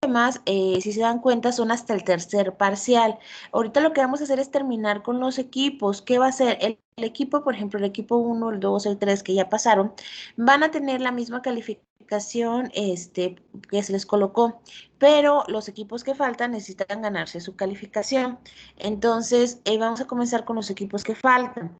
demás, si se dan cuenta, son hasta el tercer parcial. Ahorita lo que vamos a hacer es terminar con los equipos. ¿Qué va a ser? El equipo, por ejemplo, el equipo 1, el 2, el 3 que ya pasaron, van a tener la misma calificación que se les colocó, pero los equipos que faltan necesitan ganarse su calificación. Entonces, vamos a comenzar con los equipos que faltan.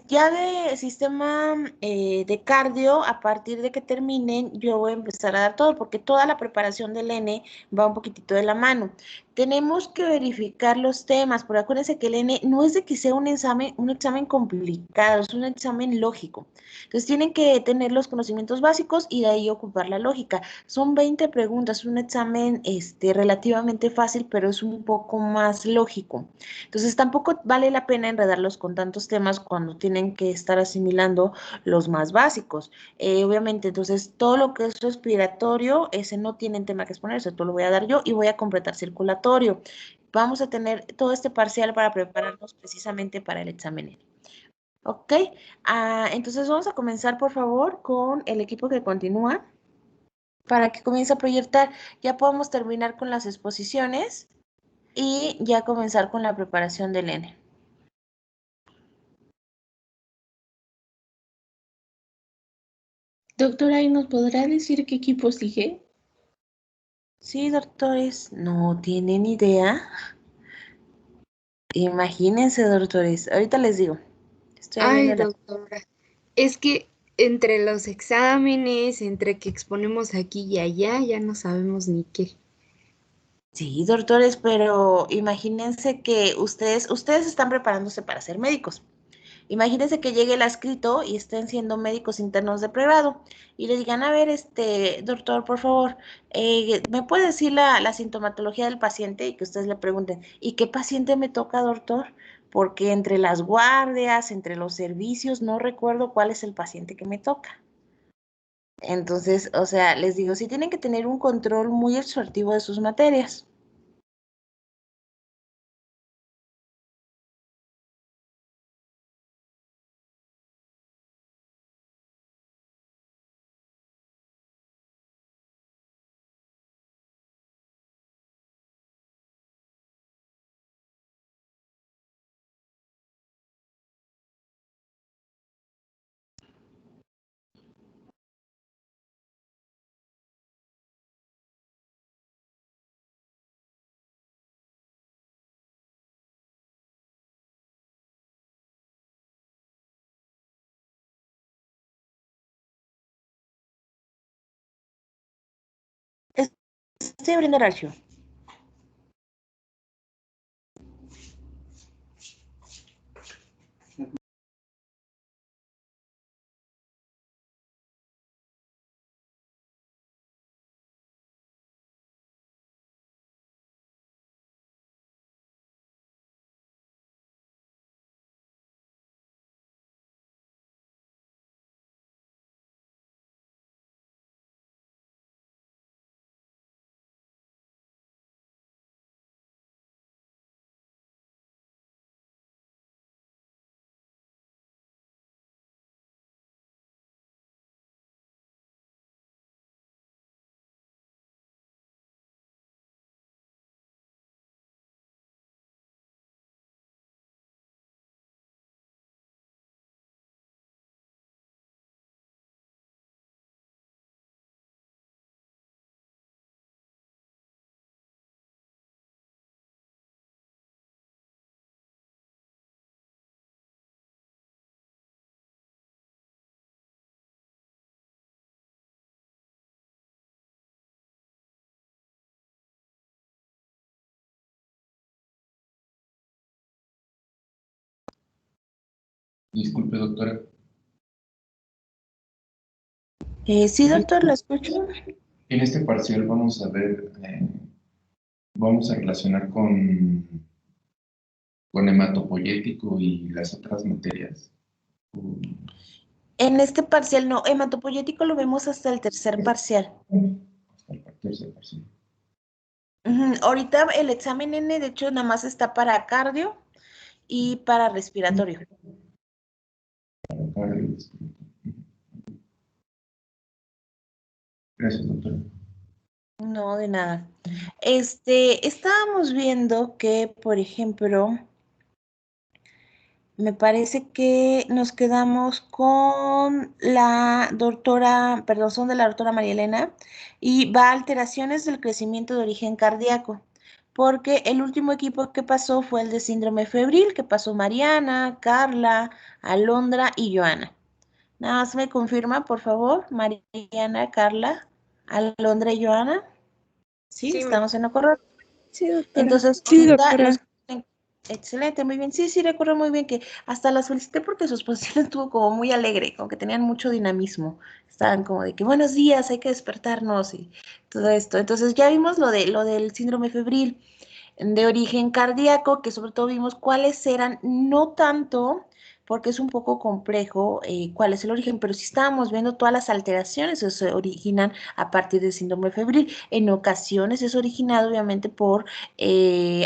Ya de sistema de cardio, a partir de que terminen, yo voy a empezar a dar todo, porque toda la preparación del N va un poquitito de la mano. Tenemos que verificar los temas, porque acuérdense que el N no es de que sea un examen complicado, es un examen lógico. Entonces tienen que tener los conocimientos básicos y de ahí ocupar la lógica. Son 20 preguntas, un examen relativamente fácil, pero es un poco más lógico. Entonces tampoco vale la pena enredarlos con tantos temas cuando tienen que estar asimilando los más básicos. Obviamente, entonces todo lo que es respiratorio, ese no tienen tema que exponerse, todo lo voy a dar yo y voy a completar circulatorio. Vamos a tener todo este parcial para prepararnos precisamente para el examen. ¿Ok? Entonces vamos a comenzar, por favor, con el equipo que continúa para que comience a proyectar. Ya podemos terminar con las exposiciones y ya comenzar con la preparación del N. Doctora, ¿y nos podrá decir qué equipo sigue? Sí, doctores, no tienen idea. Imagínense, doctores. Ahorita les digo. Estoy Ay, abriendo la... doctora, es que entre los exámenes, entre que exponemos aquí y allá, ya no sabemos ni qué. Sí, doctores, pero imagínense que ustedes están preparándose para ser médicos. Imagínense que llegue el adscrito y estén siendo médicos internos de pregrado y le digan, a ver, doctor, por favor, ¿me puede decir la sintomatología del paciente? Y que ustedes le pregunten, ¿y qué paciente me toca, doctor? Porque entre las guardias, entre los servicios, no recuerdo cuál es el paciente que me toca. Entonces, o sea, les digo, sí tienen que tener un control muy exhaustivo de sus materias. Estoy abriendo el archivo. Disculpe, doctora. Sí, doctor, lo escucho. En este parcial vamos a ver, vamos a relacionar con hematopoyético y las otras materias. En este parcial no, hematopoyético lo vemos hasta el tercer parcial. Hasta el tercer parcial. Ahorita el examen N, de hecho, nada más está para cardio y para respiratorio. Gracias, doctora. No, de nada. Estábamos viendo que, por ejemplo, me parece que nos quedamos con la doctora, perdón, son de la doctora María Elena, y va a alteraciones del crecimiento de origen cardíaco, porque el último equipo que pasó fue el de síndrome febril, que pasó Mariana, Carla, Alondra y Joana. Nada más me confirma, por favor, Mariana, Carla, Alondra y Joana. Sí, Sí, estamos en lo correcto. sí, doctora. Entonces, Sí, ahorita doctora. excelente, muy bien. Sí, sí, recuerdo muy bien que hasta las felicité porque su exposición estuvo como muy alegre, como que tenían mucho dinamismo. Estaban como de que buenos días, hay que despertarnos y todo esto. Entonces, ya vimos lo del síndrome febril de origen cardíaco, que sobre todo vimos cuáles eran, no tanto, porque es un poco complejo cuál es el origen, pero sí estábamos viendo todas las alteraciones que se originan a partir del síndrome febril. En ocasiones es originado obviamente por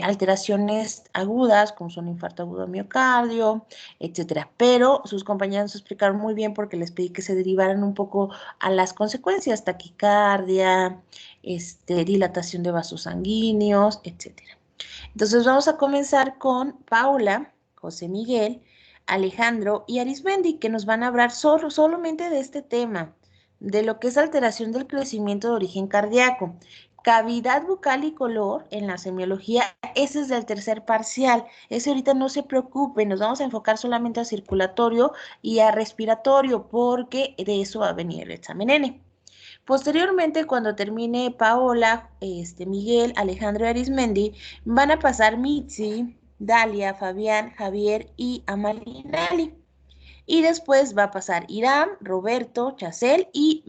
alteraciones agudas, como son infarto agudo de miocardio, etcétera. Pero sus compañeros nos explicaron muy bien porque les pedí que se derivaran un poco a las consecuencias, taquicardia, dilatación de vasos sanguíneos, etcétera. Entonces vamos a comenzar con Paula, José Miguel, Alejandro y Arismendi, que nos van a hablar solamente de este tema, de lo que es alteración del crecimiento de origen cardíaco. Cavidad bucal y color en la semiología, ese es del tercer parcial. Ese ahorita no se preocupen, nos vamos a enfocar solamente a circulatorio y a respiratorio, porque de eso va a venir el examen N. Posteriormente, cuando termine Paola, Miguel, Alejandro y Arismendi, van a pasar Mitzi, Dalia, Fabián, Javier y Amalinali. Y después va a pasar Irán, Roberto, Chacel y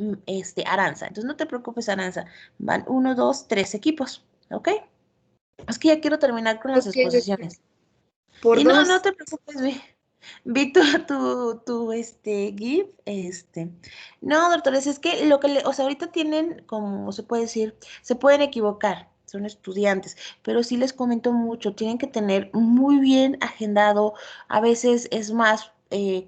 Aranza. Entonces no te preocupes, Aranza. Van uno, dos, tres equipos. ¿Ok? Es que ya quiero terminar con las Ok, doctora. exposiciones. Por Y no, no dos. te preocupes, vi tu GIF, No, doctores, es que o sea, ahorita tienen, como se puede decir, se pueden equivocar, son estudiantes, pero sí les comento mucho, tienen que tener muy bien agendado, a veces es más,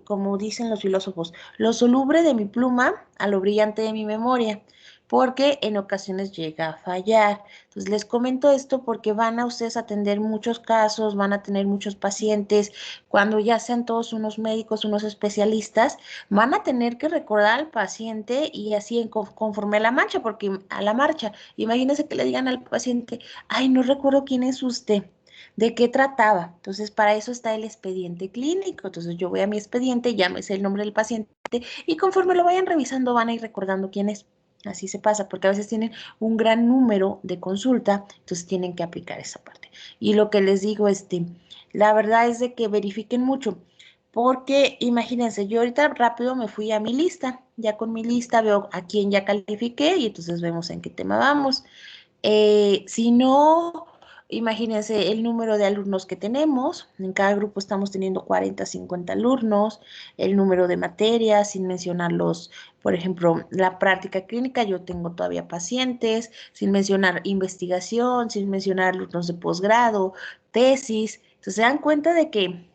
como dicen los filósofos, lo soluble de mi pluma a lo brillante de mi memoria, porque en ocasiones llega a fallar. Entonces les comento esto porque van a ustedes a atender muchos casos, van a tener muchos pacientes, cuando ya sean todos unos médicos, unos especialistas, van a tener que recordar al paciente y así conforme a la marcha, porque a la marcha, imagínense que le digan al paciente, ay, no recuerdo quién es usted. ¿De qué trataba? Entonces, para eso está el expediente clínico. Entonces, yo voy a mi expediente, llámese el nombre del paciente y conforme lo vayan revisando, van a ir recordando quién es. Así se pasa, porque a veces tienen un gran número de consulta, entonces tienen que aplicar esa parte. Y lo que les digo, la verdad es de que verifiquen mucho, porque imagínense, yo ahorita rápido me fui a mi lista, ya con mi lista veo a quién ya califiqué y entonces vemos en qué tema vamos. Si no, imagínense el número de alumnos que tenemos. En cada grupo estamos teniendo 40, 50 alumnos, el número de materias, sin mencionar por ejemplo, la práctica clínica, yo tengo todavía pacientes, sin mencionar investigación, sin mencionar alumnos de posgrado, tesis. Entonces se dan cuenta de que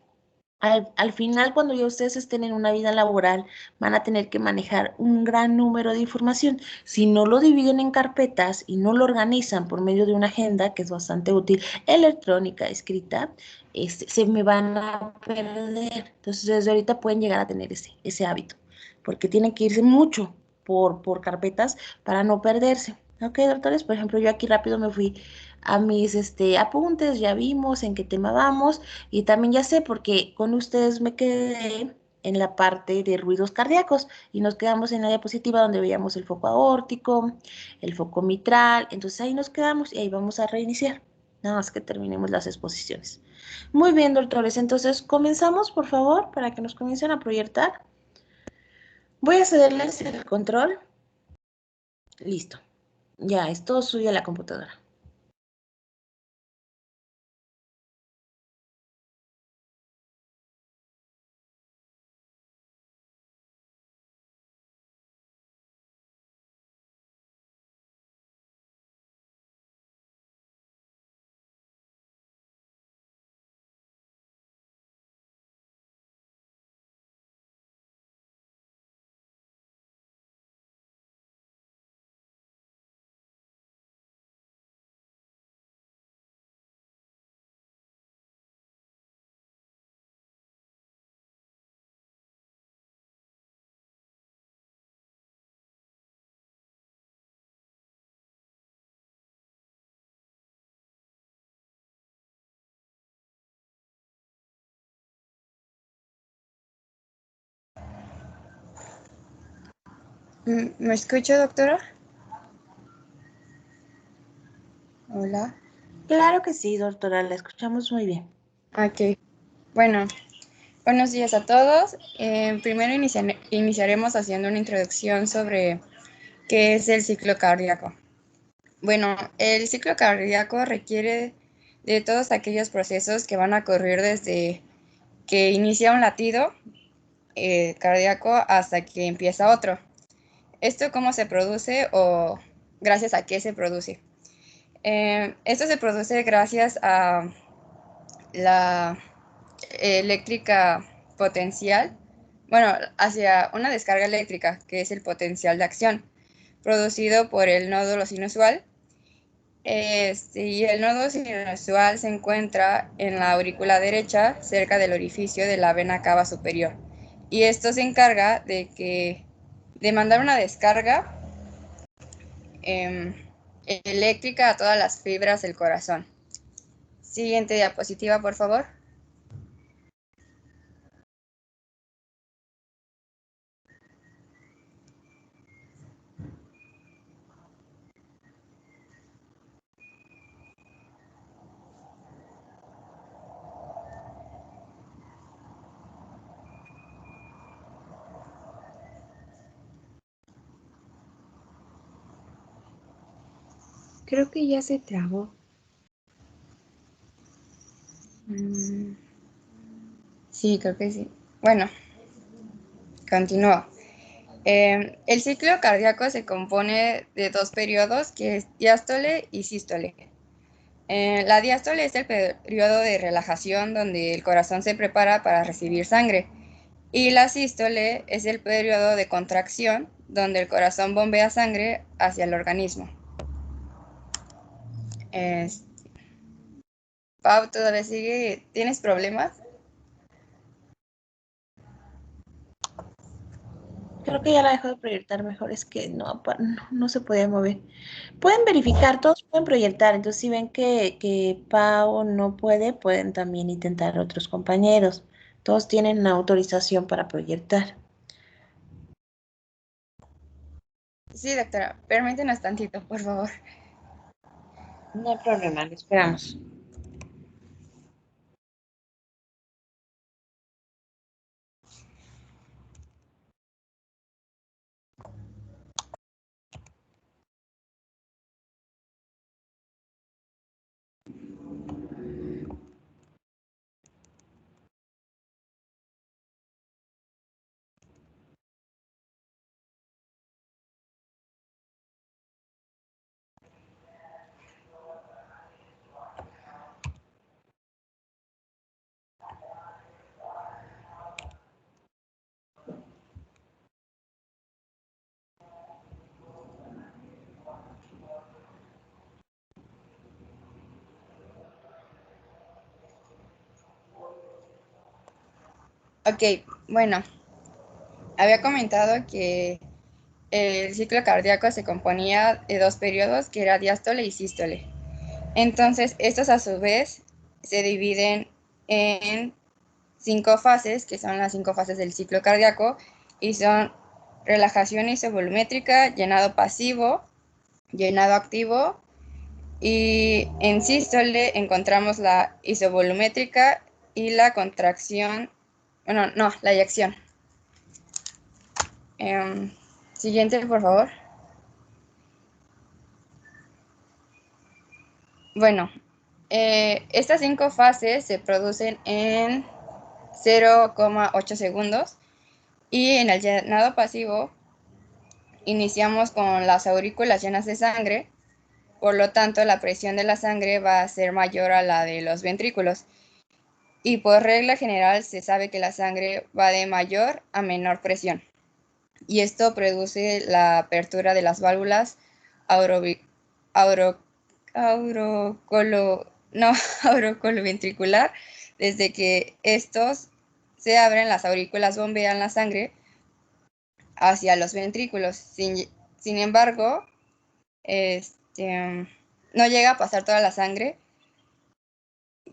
al final, cuando ya ustedes estén en una vida laboral, van a tener que manejar un gran número de información. Si no lo dividen en carpetas y no lo organizan por medio de una agenda, que es bastante útil, electrónica, escrita, se me van a perder. Entonces, desde ahorita pueden llegar a tener ese hábito, porque tienen que irse mucho por carpetas para no perderse. Ok, doctores, por ejemplo, yo aquí rápido me fui a mis apuntes, ya vimos en qué tema vamos. Y también ya sé, porque con ustedes me quedé en la parte de ruidos cardíacos y nos quedamos en la diapositiva donde veíamos el foco aórtico, el foco mitral, entonces ahí nos quedamos y ahí vamos a reiniciar, nada más que terminemos las exposiciones. Muy bien, doctores, entonces comenzamos, por favor, para que nos comiencen a proyectar. Voy a cederles el control. Listo. Ya, es todo suyo la computadora. ¿Me escucha, doctora? Hola. Claro que sí, doctora, la escuchamos muy bien. Ok. Bueno, buenos días a todos. Primero iniciaremos haciendo una introducción sobre qué es el ciclo cardíaco. Bueno, el ciclo cardíaco requiere de todos aquellos procesos que van a ocurrir desde que inicia un latido cardíaco hasta que empieza otro. ¿Esto cómo se produce o gracias a qué se produce? Esto se produce gracias a la eléctrica potencial, bueno, hacia una descarga eléctrica, que es el potencial de acción, producido por el nódulo sinusoide. Y el nódulo sinusoide se encuentra en la aurícula derecha, cerca del orificio de la vena cava superior. Y esto se encarga de mandar una descarga eléctrica a todas las fibras del corazón. Siguiente diapositiva, por favor. Creo que ya se trabó. Sí, creo que sí. Bueno, continúo. El ciclo cardíaco se compone de dos periodos, que es diástole y sístole. La diástole es el periodo de relajación donde el corazón se prepara para recibir sangre. Y la sístole es el periodo de contracción donde el corazón bombea sangre hacia el organismo. Pau, ¿todavía sigue? ¿Tienes problemas? Creo que ya la dejo de proyectar mejor, es que no se podía mover. Pueden verificar, todos pueden proyectar, entonces si ven que Pau no puede, pueden también intentar otros compañeros. Todos tienen autorización para proyectar. Sí, doctora, permítanos tantito, por favor. No hay problema, lo esperamos. Ok, bueno, había comentado que el ciclo cardíaco se componía de dos periodos, que era diástole y sístole. Entonces, estos a su vez se dividen en 5 fases, que son las 5 fases del ciclo cardíaco, y son relajación isovolumétrica, llenado pasivo, llenado activo, y en sístole encontramos la isovolumétrica y la contracción, bueno, no, la eyección. Siguiente, por favor. Bueno, estas 5 fases se producen en 0,8 segundos y en el llenado pasivo iniciamos con las aurículas llenas de sangre, por lo tanto la presión de la sangre va a ser mayor a la de los ventrículos y por regla general se sabe que la sangre va de mayor a menor presión y esto produce la apertura de las válvulas aurocoloventricular. Desde que estos se abren, las aurículas bombean la sangre hacia los ventrículos. Sin embargo, no llega a pasar toda la sangre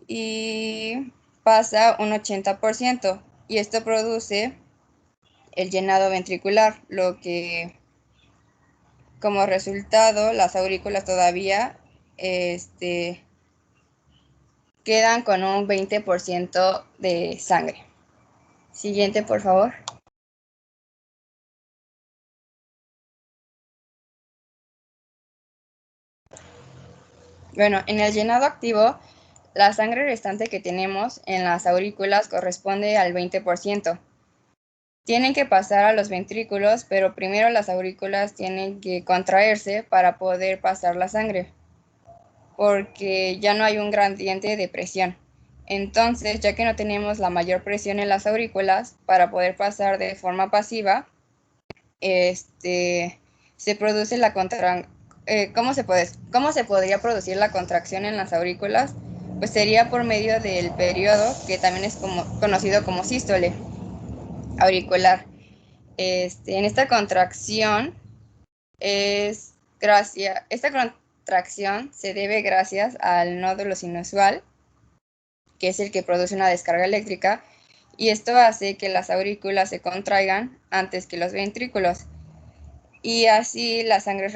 y pasa un 80%, y esto produce el llenado ventricular, lo que como resultado, las aurículas todavía quedan con un 20% de sangre. Siguiente, por favor. Bueno, en el llenado activo, la sangre restante que tenemos en las aurículas corresponde al 20%. Tienen que pasar a los ventrículos, pero primero las aurículas tienen que contraerse para poder pasar la sangre, porque ya no hay un gradiente de presión. Entonces, ya que no tenemos la mayor presión en las aurículas, para poder pasar de forma pasiva, se produce la ¿cómo se podría producir la contracción en las aurículas? Pues sería por medio del periodo, que también es conocido como sístole auricular. En esta contracción esta contracción se debe gracias al nódulo sinusoide, que es el que produce una descarga eléctrica, y esto hace que las aurículas se contraigan antes que los ventrículos, y así la sangre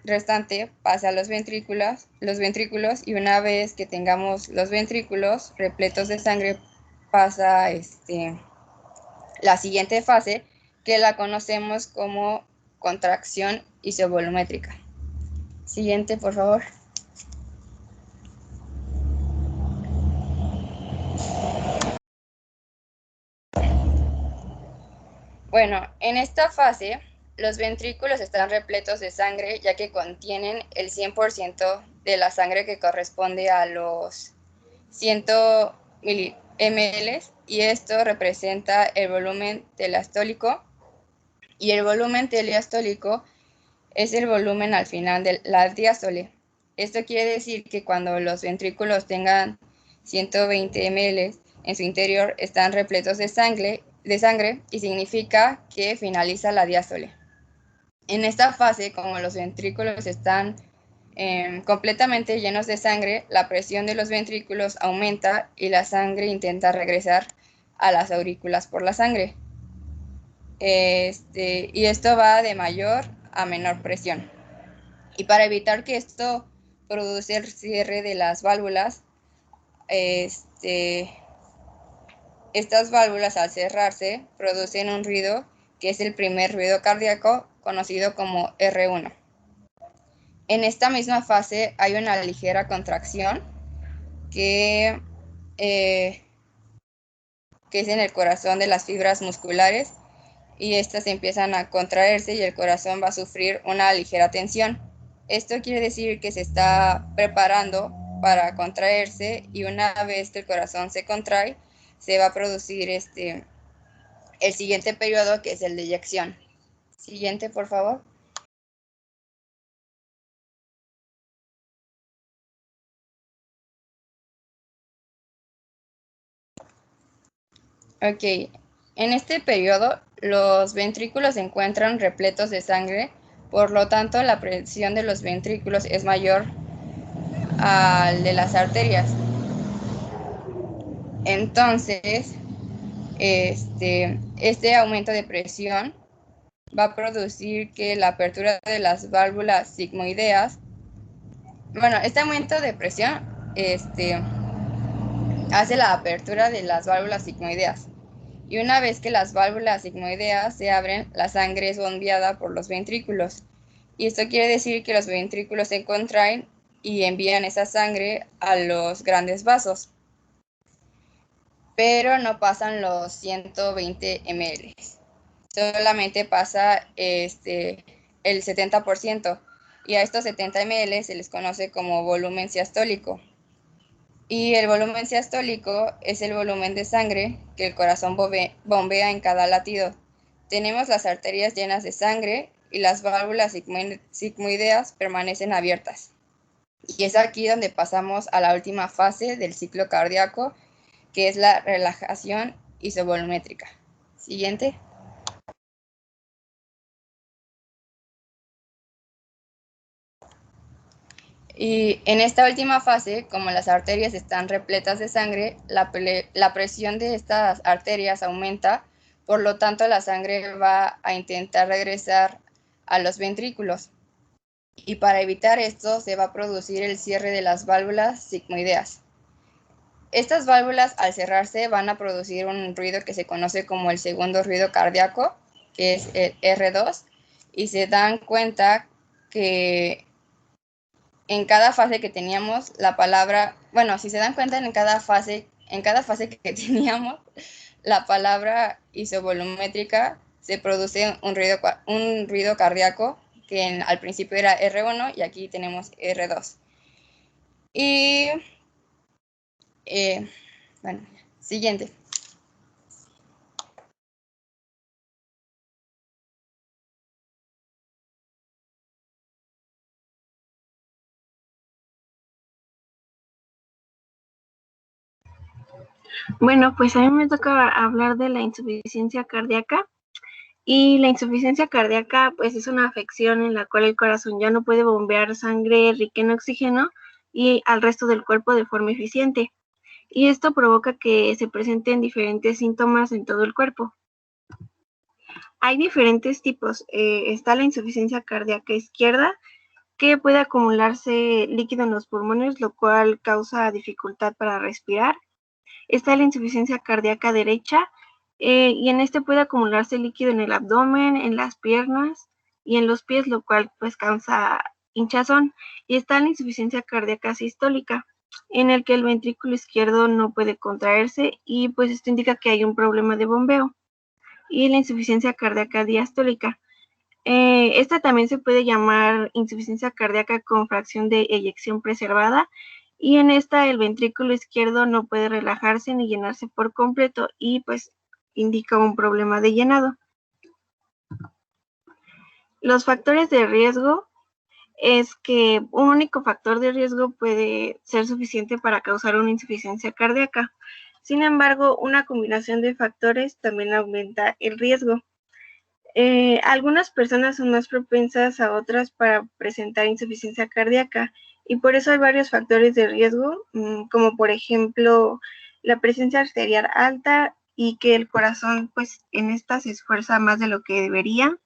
restante pasa a los ventrículos, y una vez que tengamos los ventrículos repletos de sangre, pasa la siguiente fase, que la conocemos como contracción isovolumétrica. Siguiente, por favor. Bueno, en esta fase, los ventrículos están repletos de sangre, ya que contienen el 100% de la sangre que corresponde a los 100 ml, y esto representa el volumen diastólico, y el volumen diastólico es el volumen al final de la diástole. Esto quiere decir que cuando los ventrículos tengan 120 ml en su interior, están repletos de sangre, y significa que finaliza la diástole. En esta fase, como los ventrículos están completamente llenos de sangre, la presión de los ventrículos aumenta y la sangre intenta regresar a las aurículas por la sangre. Y esto va de mayor a menor presión. Y para evitar que esto produce el cierre de las válvulas, estas válvulas al cerrarse producen un ruido que es el primer ruido cardíaco, conocido como R1. En esta misma fase hay una ligera contracción que es en el corazón de las fibras musculares, y estas empiezan a contraerse y el corazón va a sufrir una ligera tensión. Esto quiere decir que se está preparando para contraerse, y una vez que el corazón se contrae, se va a producir el siguiente periodo, que es el de eyección. Siguiente, por favor. Ok, en este periodo los ventrículos se encuentran repletos de sangre, por lo tanto la presión de los ventrículos es mayor al de las arterias. Entonces, este aumento de presión va a producir que la apertura de las válvulas sigmoideas, este aumento de presión hace la apertura de las válvulas sigmoideas, y una vez que las válvulas sigmoideas se abren, la sangre es bombeada por los ventrículos, y esto quiere decir que los ventrículos se contraen y envían esa sangre a los grandes vasos, pero no pasan los 120 ml. Solamente pasa el 70%, y a estos 70 ml se les conoce como volumen siastólico. Y el volumen siastólico es el volumen de sangre que el corazón bombea en cada latido. Tenemos las arterias llenas de sangre y las válvulas sigmoideas permanecen abiertas. Y es aquí donde pasamos a la última fase del ciclo cardíaco, que es la relajación isovolumétrica. Siguiente. Y en esta última fase, como las arterias están repletas de sangre, la presión de estas arterias aumenta, por lo tanto la sangre va a intentar regresar a los ventrículos. y para evitar esto se va a producir el cierre de las válvulas sigmoideas. Estas válvulas al cerrarse van a producir un ruido que se conoce como el segundo ruido cardíaco, que es el R2, y se dan cuenta que en cada fase que teníamos la palabra, bueno, si se dan cuenta en cada fase que teníamos la palabra isovolumétrica, se produce un ruido cardíaco que al principio era R1 y aquí tenemos R2. Y bueno, siguiente. Bueno, pues a mí me toca hablar de la insuficiencia cardíaca. Y la insuficiencia cardíaca, pues es una afección en la cual el corazón ya no puede bombear sangre rica en oxígeno y al resto del cuerpo de forma eficiente. Y esto provoca que se presenten diferentes síntomas en todo el cuerpo. Hay diferentes tipos. Está la insuficiencia cardíaca izquierda, que puede acumularse líquido en los pulmones, lo cual causa dificultad para respirar. Está la insuficiencia cardíaca derecha, y en este puede acumularse líquido en el abdomen, en las piernas y en los pies, lo cual pues causa hinchazón. Y está la insuficiencia cardíaca sistólica, en el que el ventrículo izquierdo no puede contraerse y pues esto indica que hay un problema de bombeo. Y la insuficiencia cardíaca diastólica. Esta también se puede llamar insuficiencia cardíaca con fracción de eyección preservada, y en esta el ventrículo izquierdo no puede relajarse ni llenarse por completo y pues indica un problema de llenado. Los factores de riesgo es que un único factor de riesgo puede ser suficiente para causar una insuficiencia cardíaca. Sin embargo, una combinación de factores también aumenta el riesgo. Algunas personas son más propensas a otras para presentar insuficiencia cardíaca y por eso hay varios factores de riesgo, como por ejemplo la presencia arterial alta y que el corazón pues en esta se esfuerza más de lo que debería,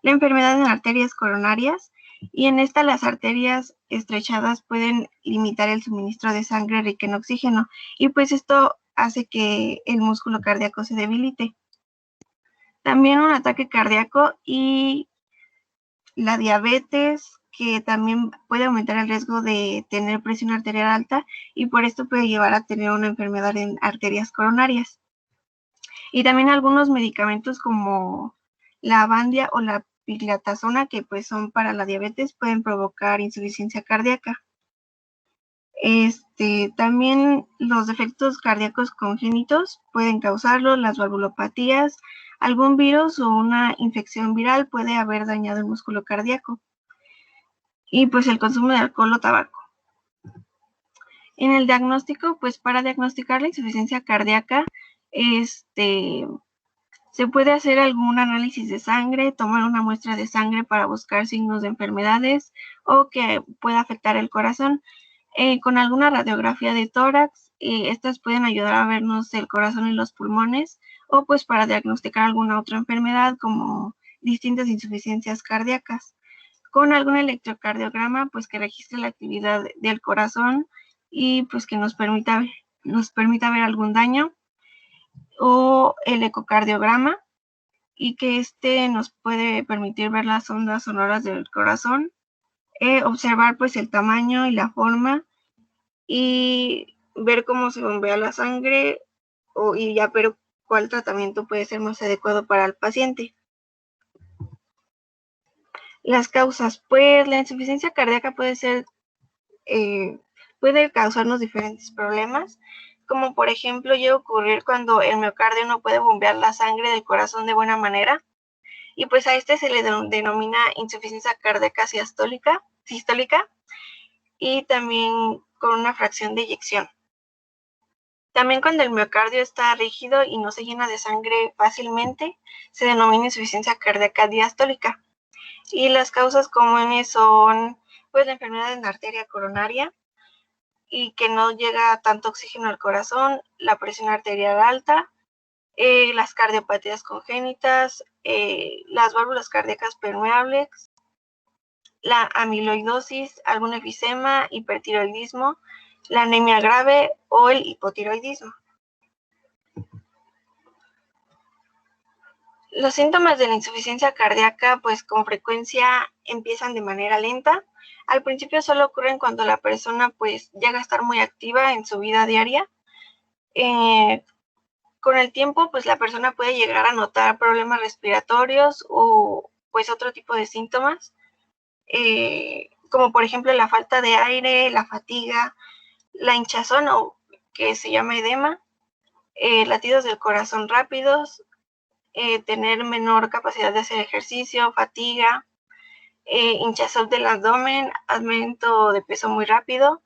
la enfermedad en arterias coronarias, y en esta las arterias estrechadas pueden limitar el suministro de sangre rica en oxígeno y pues esto hace que el músculo cardíaco se debilite. También un ataque cardíaco y la diabetes, que también puede aumentar el riesgo de tener presión arterial alta y por esto puede llevar a tener una enfermedad en arterias coronarias. Y también algunos medicamentos como la Avandia o la piclatazona, que pues son para la diabetes, pueden provocar insuficiencia cardíaca. También los defectos cardíacos congénitos pueden causarlo, las valvulopatías, algún virus o una infección viral puede haber dañado el músculo cardíaco. Y pues el consumo de alcohol o tabaco. En el diagnóstico, pues para diagnosticar la insuficiencia cardíaca, se puede hacer algún análisis de sangre, tomar una muestra de sangre para buscar signos de enfermedades o que pueda afectar el corazón. Con alguna radiografía de tórax, estas pueden ayudar a vernos el corazón y los pulmones, o pues para diagnosticar alguna otra enfermedad como distintas insuficiencias cardíacas. Con algún electrocardiograma, pues que registre la actividad del corazón y pues que nos permita ver algún daño, o el ecocardiograma, y que nos puede permitir ver las ondas sonoras del corazón, observar pues el tamaño y la forma y ver cómo se bombea la sangre y ya ver cuál tratamiento puede ser más adecuado para el paciente. Las causas, pues la insuficiencia cardíaca puede causarnos diferentes problemas, como por ejemplo llega a ocurrir cuando el miocardio no puede bombear la sangre del corazón de buena manera, y pues a se le denomina insuficiencia cardíaca sistólica, y también con una fracción de eyección. También cuando el miocardio está rígido y no se llena de sangre fácilmente, se denomina insuficiencia cardíaca diastólica. Y las causas comunes son pues la enfermedad en la arteria coronaria y que no llega tanto oxígeno al corazón, la presión arterial alta, las cardiopatías congénitas, las válvulas cardíacas permeables la amiloidosis, algún efisema, hipertiroidismo, la anemia grave o el hipotiroidismo. Los síntomas de la insuficiencia cardíaca, pues con frecuencia empiezan de manera lenta. Al principio solo ocurren cuando la persona pues llega a estar muy activa en su vida diaria. Con el tiempo, pues la persona puede llegar a notar problemas respiratorios o pues otro tipo de síntomas, como por ejemplo la falta de aire, la fatiga, la hinchazón o que se llama edema, latidos del corazón rápidos, tener menor capacidad de hacer ejercicio, fatiga, hinchazón del abdomen, aumento de peso muy rápido,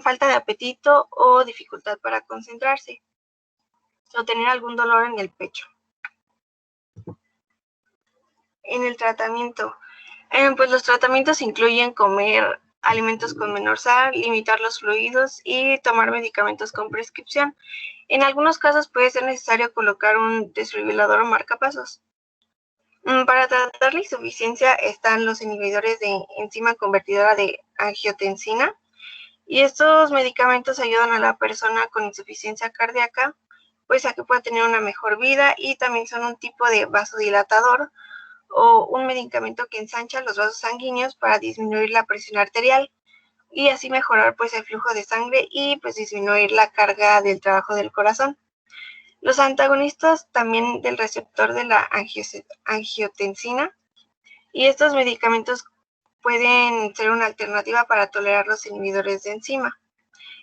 falta de apetito o dificultad para concentrarse, o tener algún dolor en el pecho. En el tratamiento, pues los tratamientos incluyen comer alimentos con menor sal, limitar los fluidos y tomar medicamentos con prescripción. En algunos casos puede ser necesario colocar un desfibrilador o marcapasos. Para tratar la insuficiencia están los inhibidores de enzima convertidora de angiotensina, y estos medicamentos ayudan a la persona con insuficiencia cardíaca pues a que pueda tener una mejor vida, y también son un tipo de vasodilatador o un medicamento que ensancha los vasos sanguíneos para disminuir la presión arterial y así mejorar pues el flujo de sangre y pues disminuir la carga del trabajo del corazón. Los antagonistas también del receptor de la angiotensina, y estos medicamentos pueden ser una alternativa para tolerar los inhibidores de enzima.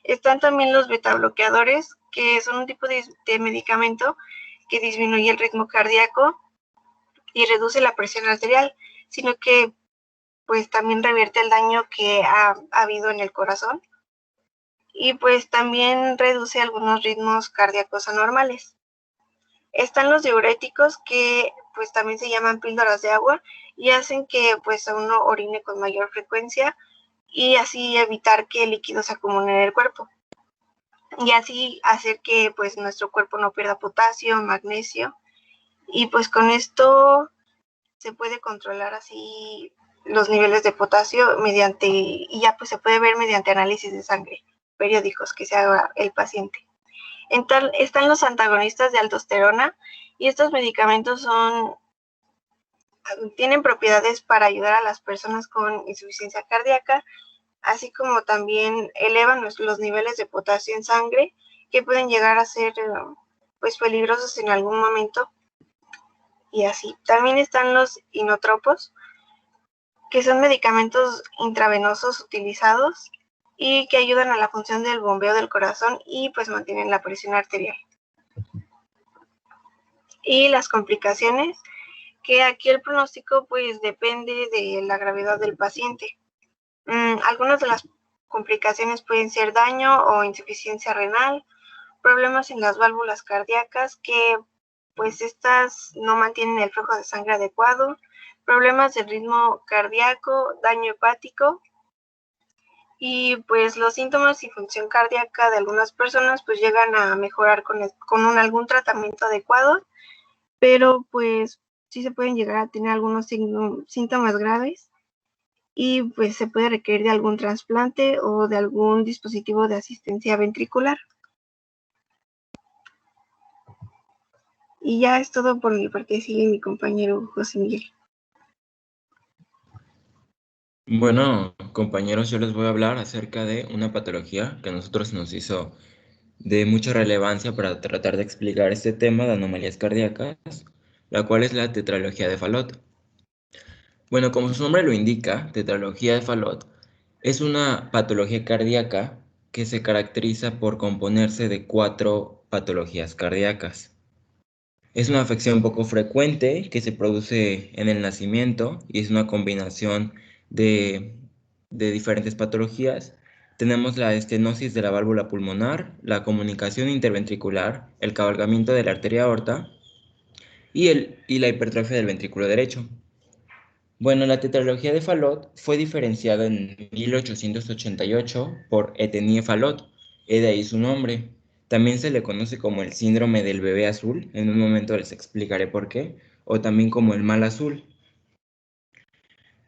Están también los betabloqueadores, que son un tipo de medicamento que disminuye el ritmo cardíaco y reduce la presión arterial, sino que pues también revierte el daño que ha habido en el corazón, y pues también reduce algunos ritmos cardíacos anormales. Están los diuréticos, que pues también se llaman píldoras de agua y hacen que pues uno orine con mayor frecuencia y así evitar que el líquido se acumule en el cuerpo, y así hacer que pues nuestro cuerpo no pierda potasio, magnesio, y pues con esto se puede controlar así los niveles de potasio y ya pues se puede ver mediante análisis de sangre periódicos que se haga el paciente. Están los antagonistas de aldosterona, y estos medicamentos tienen propiedades para ayudar a las personas con insuficiencia cardíaca, así como también elevan los niveles de potasio en sangre, que pueden llegar a ser pues peligrosos en algún momento, y así. También están los inotropos, que son medicamentos intravenosos utilizados y que ayudan a la función del bombeo del corazón y pues mantienen la presión arterial. Y las complicaciones, que aquí el pronóstico pues depende de la gravedad del paciente. Algunas de las complicaciones pueden ser daño o insuficiencia renal, problemas en las válvulas cardíacas, que pues estas no mantienen el flujo de sangre adecuado, problemas de ritmo cardíaco, daño hepático, y pues los síntomas y función cardíaca de algunas personas pues llegan a mejorar con algún tratamiento adecuado, pero pues sí se pueden llegar a tener algunos síntomas graves, y pues se puede requerir de algún trasplante o de algún dispositivo de asistencia ventricular. Y ya es todo por mi parte. Sigue mi compañero José Miguel. Bueno, compañeros, yo les voy a hablar acerca de una patología que a nosotros nos hizo de mucha relevancia para tratar de explicar este tema de anomalías cardíacas, la cual es la tetralogía de Fallot. Bueno, como su nombre lo indica, tetralogía de Fallot es una patología cardíaca que se caracteriza por componerse de 4 patologías cardíacas. Es una afección poco frecuente que se produce en el nacimiento y es una combinación de diferentes patologías. Tenemos la estenosis de la válvula pulmonar, la comunicación interventricular, el cabalgamiento de la arteria aorta y la hipertrofia del ventrículo derecho. Bueno, la tetralogía de Fallot fue diferenciada en 1888 por Étienne Fallot, de ahí su nombre. También se le conoce como el síndrome del bebé azul, en un momento les explicaré por qué, o también como el mal azul.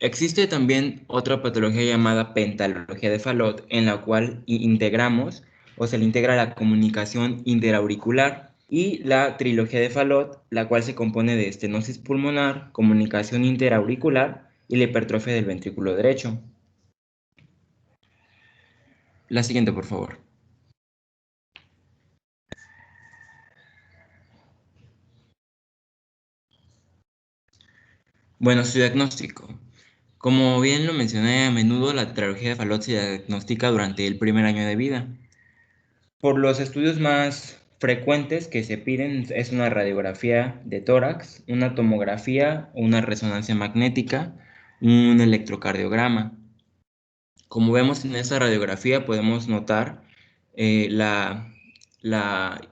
Existe también otra patología llamada pentalogía de Fallot, en la cual integramos o se le integra la comunicación interauricular, y la trilogía de Fallot, la cual se compone de estenosis pulmonar, comunicación interauricular y la hipertrofia del ventrículo derecho. La siguiente, por favor. Bueno, su diagnóstico. Como bien lo mencioné, a menudo la tetralogía de Fallot se diagnostica durante el primer año de vida. Por los estudios más frecuentes que se piden es una radiografía de tórax, una tomografía, una resonancia magnética, un electrocardiograma. Como vemos en esta radiografía podemos notar la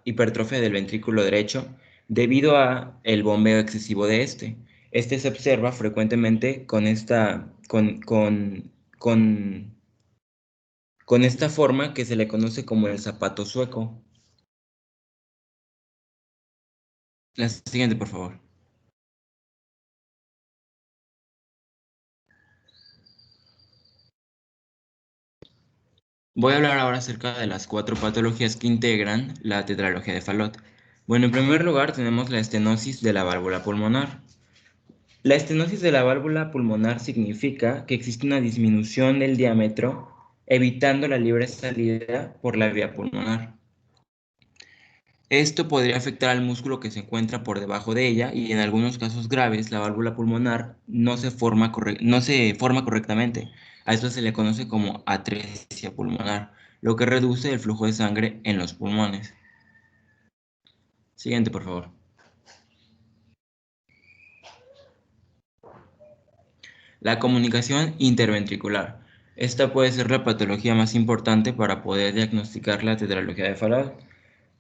hipertrofia del ventrículo derecho debido a el bombeo excesivo de este. Este se observa frecuentemente con esta forma que se le conoce como el zapato sueco. La siguiente, por favor. Voy a hablar ahora acerca de las 4 patologías que integran la tetralogía de Fallot. Bueno, en primer lugar tenemos la estenosis de la válvula pulmonar. La estenosis de la válvula pulmonar significa que existe una disminución del diámetro, evitando la libre salida por la vía pulmonar. Esto podría afectar al músculo que se encuentra por debajo de ella, y en algunos casos graves la válvula pulmonar no se forma correctamente. A esto se le conoce como atresia pulmonar, lo que reduce el flujo de sangre en los pulmones. Siguiente, por favor. La comunicación interventricular. Esta puede ser la patología más importante para poder diagnosticar la tetralogía de Fallot.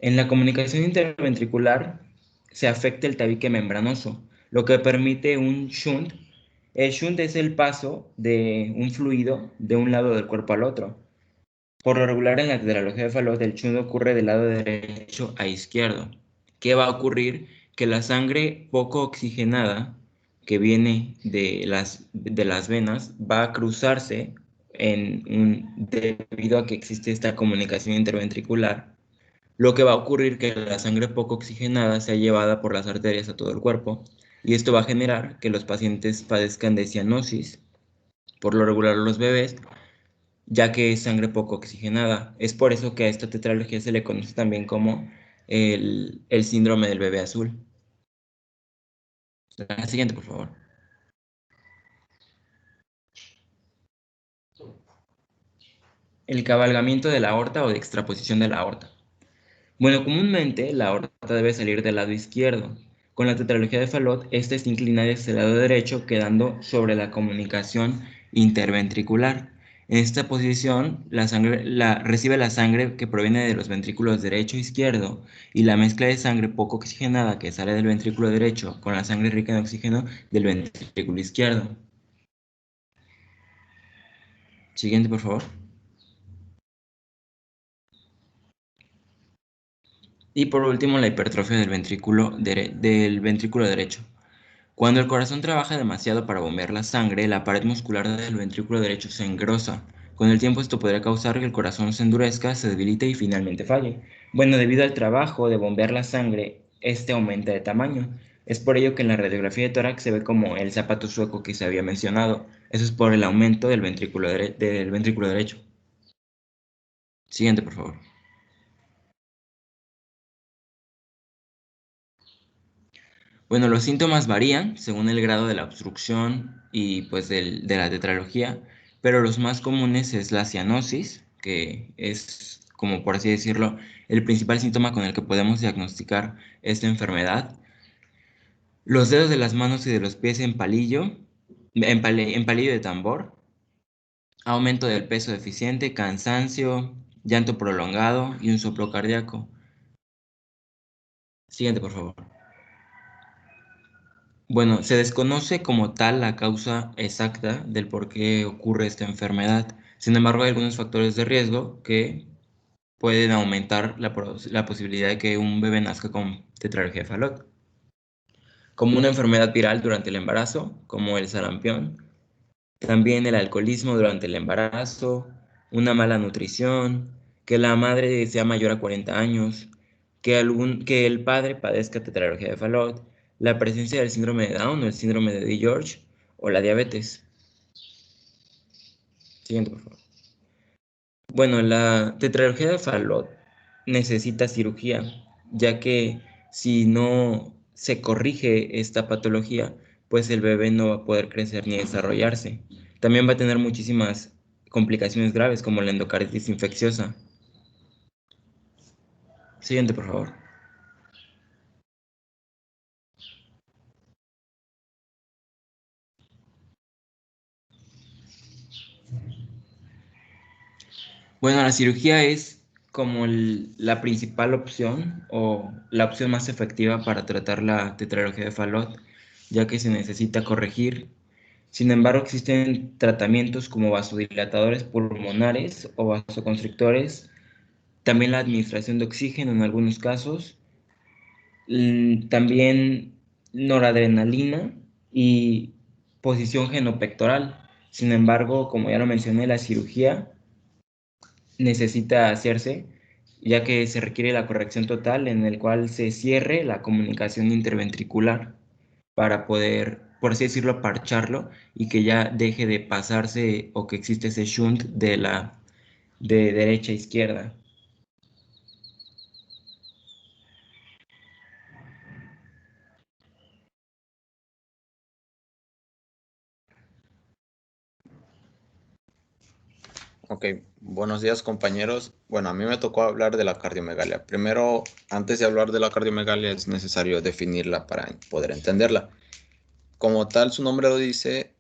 En la comunicación interventricular se afecta el tabique membranoso, lo que permite un shunt. El shunt es el paso de un fluido de un lado del cuerpo al otro. Por lo regular en la tetralogía de Fallot el shunt ocurre del lado derecho a izquierdo. ¿Qué va a ocurrir? Que la sangre poco oxigenada que viene de las venas va a cruzarse debido a que existe esta comunicación interventricular, lo que va a ocurrir que la sangre poco oxigenada sea llevada por las arterias a todo el cuerpo, y esto va a generar que los pacientes padezcan de cianosis, por lo regular los bebés, ya que es sangre poco oxigenada. Es por eso que a esta tetralogía se le conoce también como el síndrome del bebé azul. La siguiente, por favor. El cabalgamiento de la aorta o de extraposición de la aorta. Bueno, comúnmente la aorta debe salir del lado izquierdo. Con la tetralogía de Fallot, esta está inclinada hacia el lado derecho, quedando sobre la comunicación interventricular. En esta posición, recibe la sangre que proviene de los ventrículos derecho e izquierdo, y la mezcla de sangre poco oxigenada que sale del ventrículo derecho con la sangre rica en oxígeno del ventrículo izquierdo. Siguiente, por favor. Y por último, la hipertrofia del ventrículo derecho. Cuando el corazón trabaja demasiado para bombear la sangre, la pared muscular del ventrículo derecho se engrosa. Con el tiempo esto podría causar que el corazón se endurezca, se debilite y finalmente falle. Bueno, debido al trabajo de bombear la sangre, este aumenta de tamaño. Es por ello que en la radiografía de tórax se ve como el zapato sueco que se había mencionado. Eso es por el aumento del ventrículo derecho. Siguiente, por favor. Bueno, los síntomas varían según el grado de la obstrucción y pues de la tetralogía, pero los más comunes es la cianosis, que es, como por así decirlo, el principal síntoma con el que podemos diagnosticar esta enfermedad. Los dedos de las manos y de los pies en palillo de tambor, aumento del peso deficiente, cansancio, llanto prolongado y un soplo cardíaco. Siguiente, por favor. Bueno, se desconoce como tal la causa exacta del por qué ocurre esta enfermedad. Sin embargo, hay algunos factores de riesgo que pueden aumentar la posibilidad de que un bebé nazca con tetralogía de Fallot, como una enfermedad viral durante el embarazo, como el sarampión, También el alcoholismo durante el embarazo, una mala nutrición, que la madre sea mayor a 40 años, que el padre padezca tetralogía de Fallot, la presencia del síndrome de Down o el síndrome de DiGeorge o la diabetes. Siguiente, por favor. Bueno, la tetralogía de Fallot necesita cirugía, ya que si no se corrige esta patología, pues el bebé no va a poder crecer ni desarrollarse. También va a tener muchísimas complicaciones graves como la endocarditis infecciosa. Siguiente, por favor. Bueno, la cirugía es como la principal opción o la opción más efectiva para tratar la tetralogía de Fallot, ya que se necesita corregir. Sin embargo, existen tratamientos como vasodilatadores pulmonares o vasoconstrictores, también la administración de oxígeno en algunos casos, también noradrenalina y posición genopectoral. Sin embargo, como ya lo mencioné, la cirugía necesita hacerse, ya que se requiere la corrección total en el cual se cierre la comunicación interventricular para poder, por así decirlo, parcharlo y que ya deje de pasarse o que existe ese shunt de derecha a izquierda. Ok, buenos días compañeros. Bueno, a mí me tocó hablar de la cardiomegalia. Primero, antes de hablar de la cardiomegalia es necesario definirla para poder entenderla. Como tal, su nombre lo dice,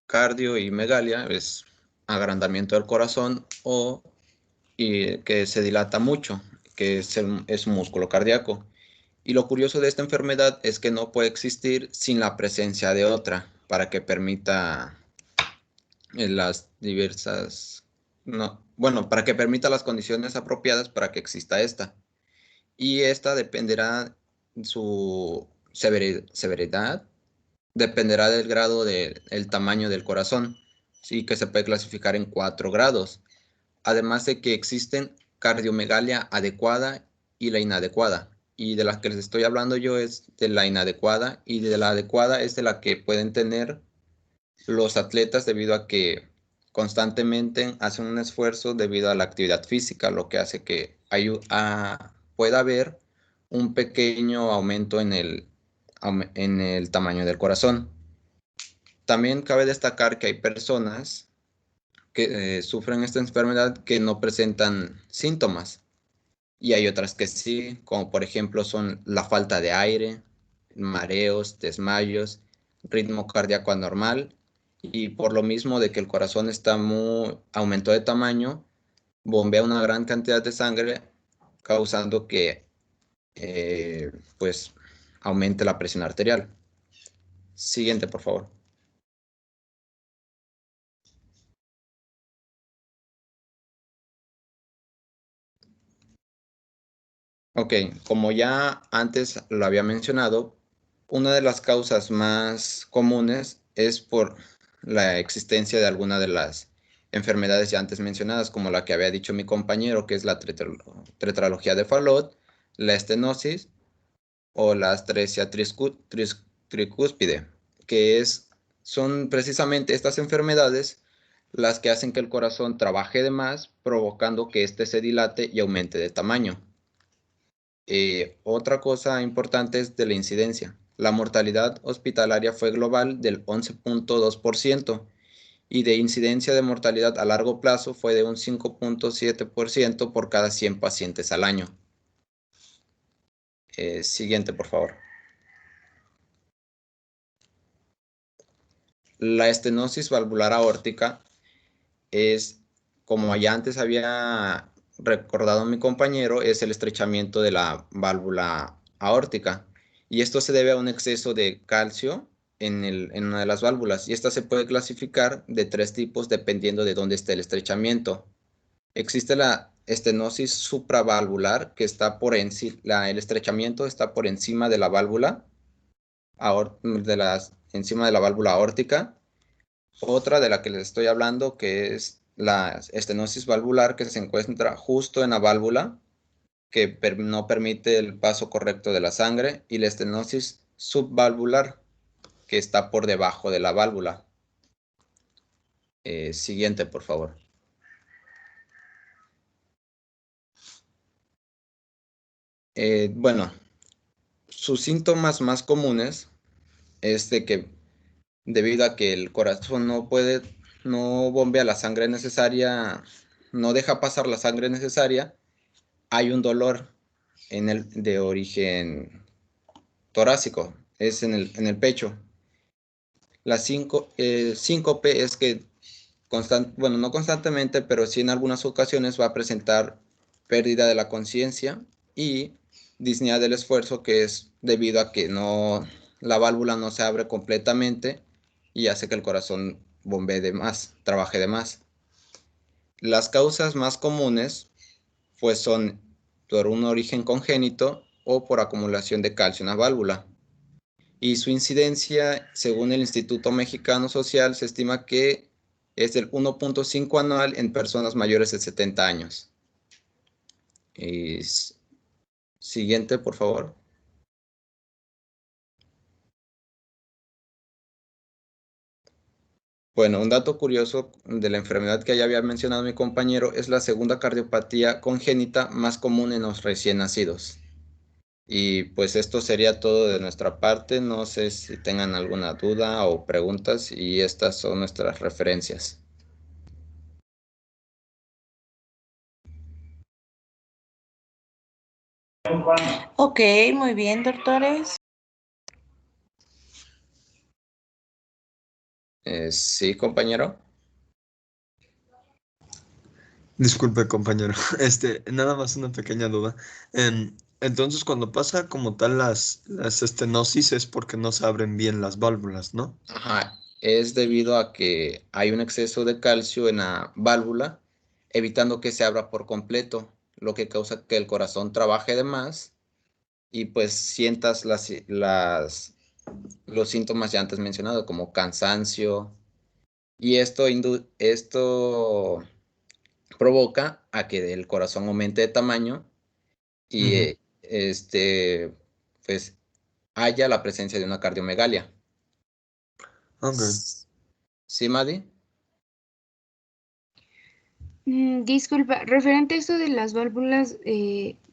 cardio y megalia es agrandamiento del corazón y que se dilata mucho, que es un músculo cardíaco. Y lo curioso de esta enfermedad es que no puede existir sin la presencia de otra para que permita las diversas, no, bueno, para que permita las condiciones apropiadas para que exista esta. Y esta dependerá, su severidad, dependerá del grado del tamaño del corazón, sí, que se puede clasificar en 4 grados. Además de que existen cardiomegalia adecuada y la inadecuada. Y de las que les estoy hablando yo es de la inadecuada, y de la adecuada es de la que pueden tener los atletas debido a que constantemente hacen un esfuerzo debido a la actividad física, lo que hace que pueda haber un pequeño aumento en el tamaño del corazón. También cabe destacar que hay personas que sufren esta enfermedad que no presentan síntomas y hay otras que sí, como por ejemplo son la falta de aire, mareos, desmayos, ritmo cardíaco anormal y por lo mismo de que el corazón aumentó de tamaño, bombea una gran cantidad de sangre causando que pues aumente la presión arterial. Siguiente, por favor. Ok, como ya antes lo había mencionado, una de las causas más comunes es por la existencia de alguna de las enfermedades ya antes mencionadas, como la que había dicho mi compañero, que es la tetralogía de Fallot, la estenosis o la atresia tricúspide, son precisamente estas enfermedades las que hacen que el corazón trabaje de más, provocando que éste se dilate y aumente de tamaño. Otra cosa importante es de la incidencia. La mortalidad hospitalaria fue global del 11.2% y de incidencia de mortalidad a largo plazo fue de un 5.7% por cada 100 pacientes al año. Siguiente, por favor. La estenosis valvular aórtica es, como ya antes había recordado mi compañero, es el estrechamiento de la válvula aórtica. Y esto se debe a un exceso de calcio en una de las válvulas. Y esta se puede clasificar de 3 tipos dependiendo de dónde esté el estrechamiento. Existe la estenosis supravalvular, que está el estrechamiento está por encima de la válvula, encima de la válvula aórtica. Otra de la que les estoy hablando, que es la estenosis valvular, que se encuentra justo en la válvula, que no permite el paso correcto de la sangre, y la estenosis subvalvular, que está por debajo de la válvula. Siguiente, por favor. Bueno, sus síntomas más comunes es de que debido a que el corazón no bombea la sangre necesaria, no deja pasar la sangre necesaria, hay un dolor de origen torácico, es en el pecho. La síncope es que bueno, no constantemente, pero sí en algunas ocasiones va a presentar pérdida de la conciencia y disnea del esfuerzo, que es debido a que la válvula no se abre completamente y hace que el corazón bombee de más, trabaje de más. Las causas más comunes pues son por un origen congénito o por acumulación de calcio en la válvula. Y su incidencia, según el Instituto Mexicano Social, se estima que es del 1.5 anual en personas mayores de 70 años. Siguiente, por favor. Bueno, un dato curioso de la enfermedad que ya había mencionado mi compañero es la segunda cardiopatía congénita más común en los recién nacidos. Y pues esto sería todo de nuestra parte. No sé si tengan alguna duda o preguntas, y estas son nuestras referencias. Ok, muy bien, doctores. Sí, compañero. Disculpe, compañero. Nada más una pequeña duda. Entonces, cuando pasa como tal las estenosis es porque no se abren bien las válvulas, ¿no? Ajá, es debido a que hay un exceso de calcio en la válvula, evitando que se abra por completo, lo que causa que el corazón trabaje de más y pues sientas los síntomas ya antes mencionados, como cansancio, y esto provoca a que el corazón aumente de tamaño y pues haya la presencia de una cardiomegalia. Ok. ¿Sí, Madi? Disculpa, referente a esto de las válvulas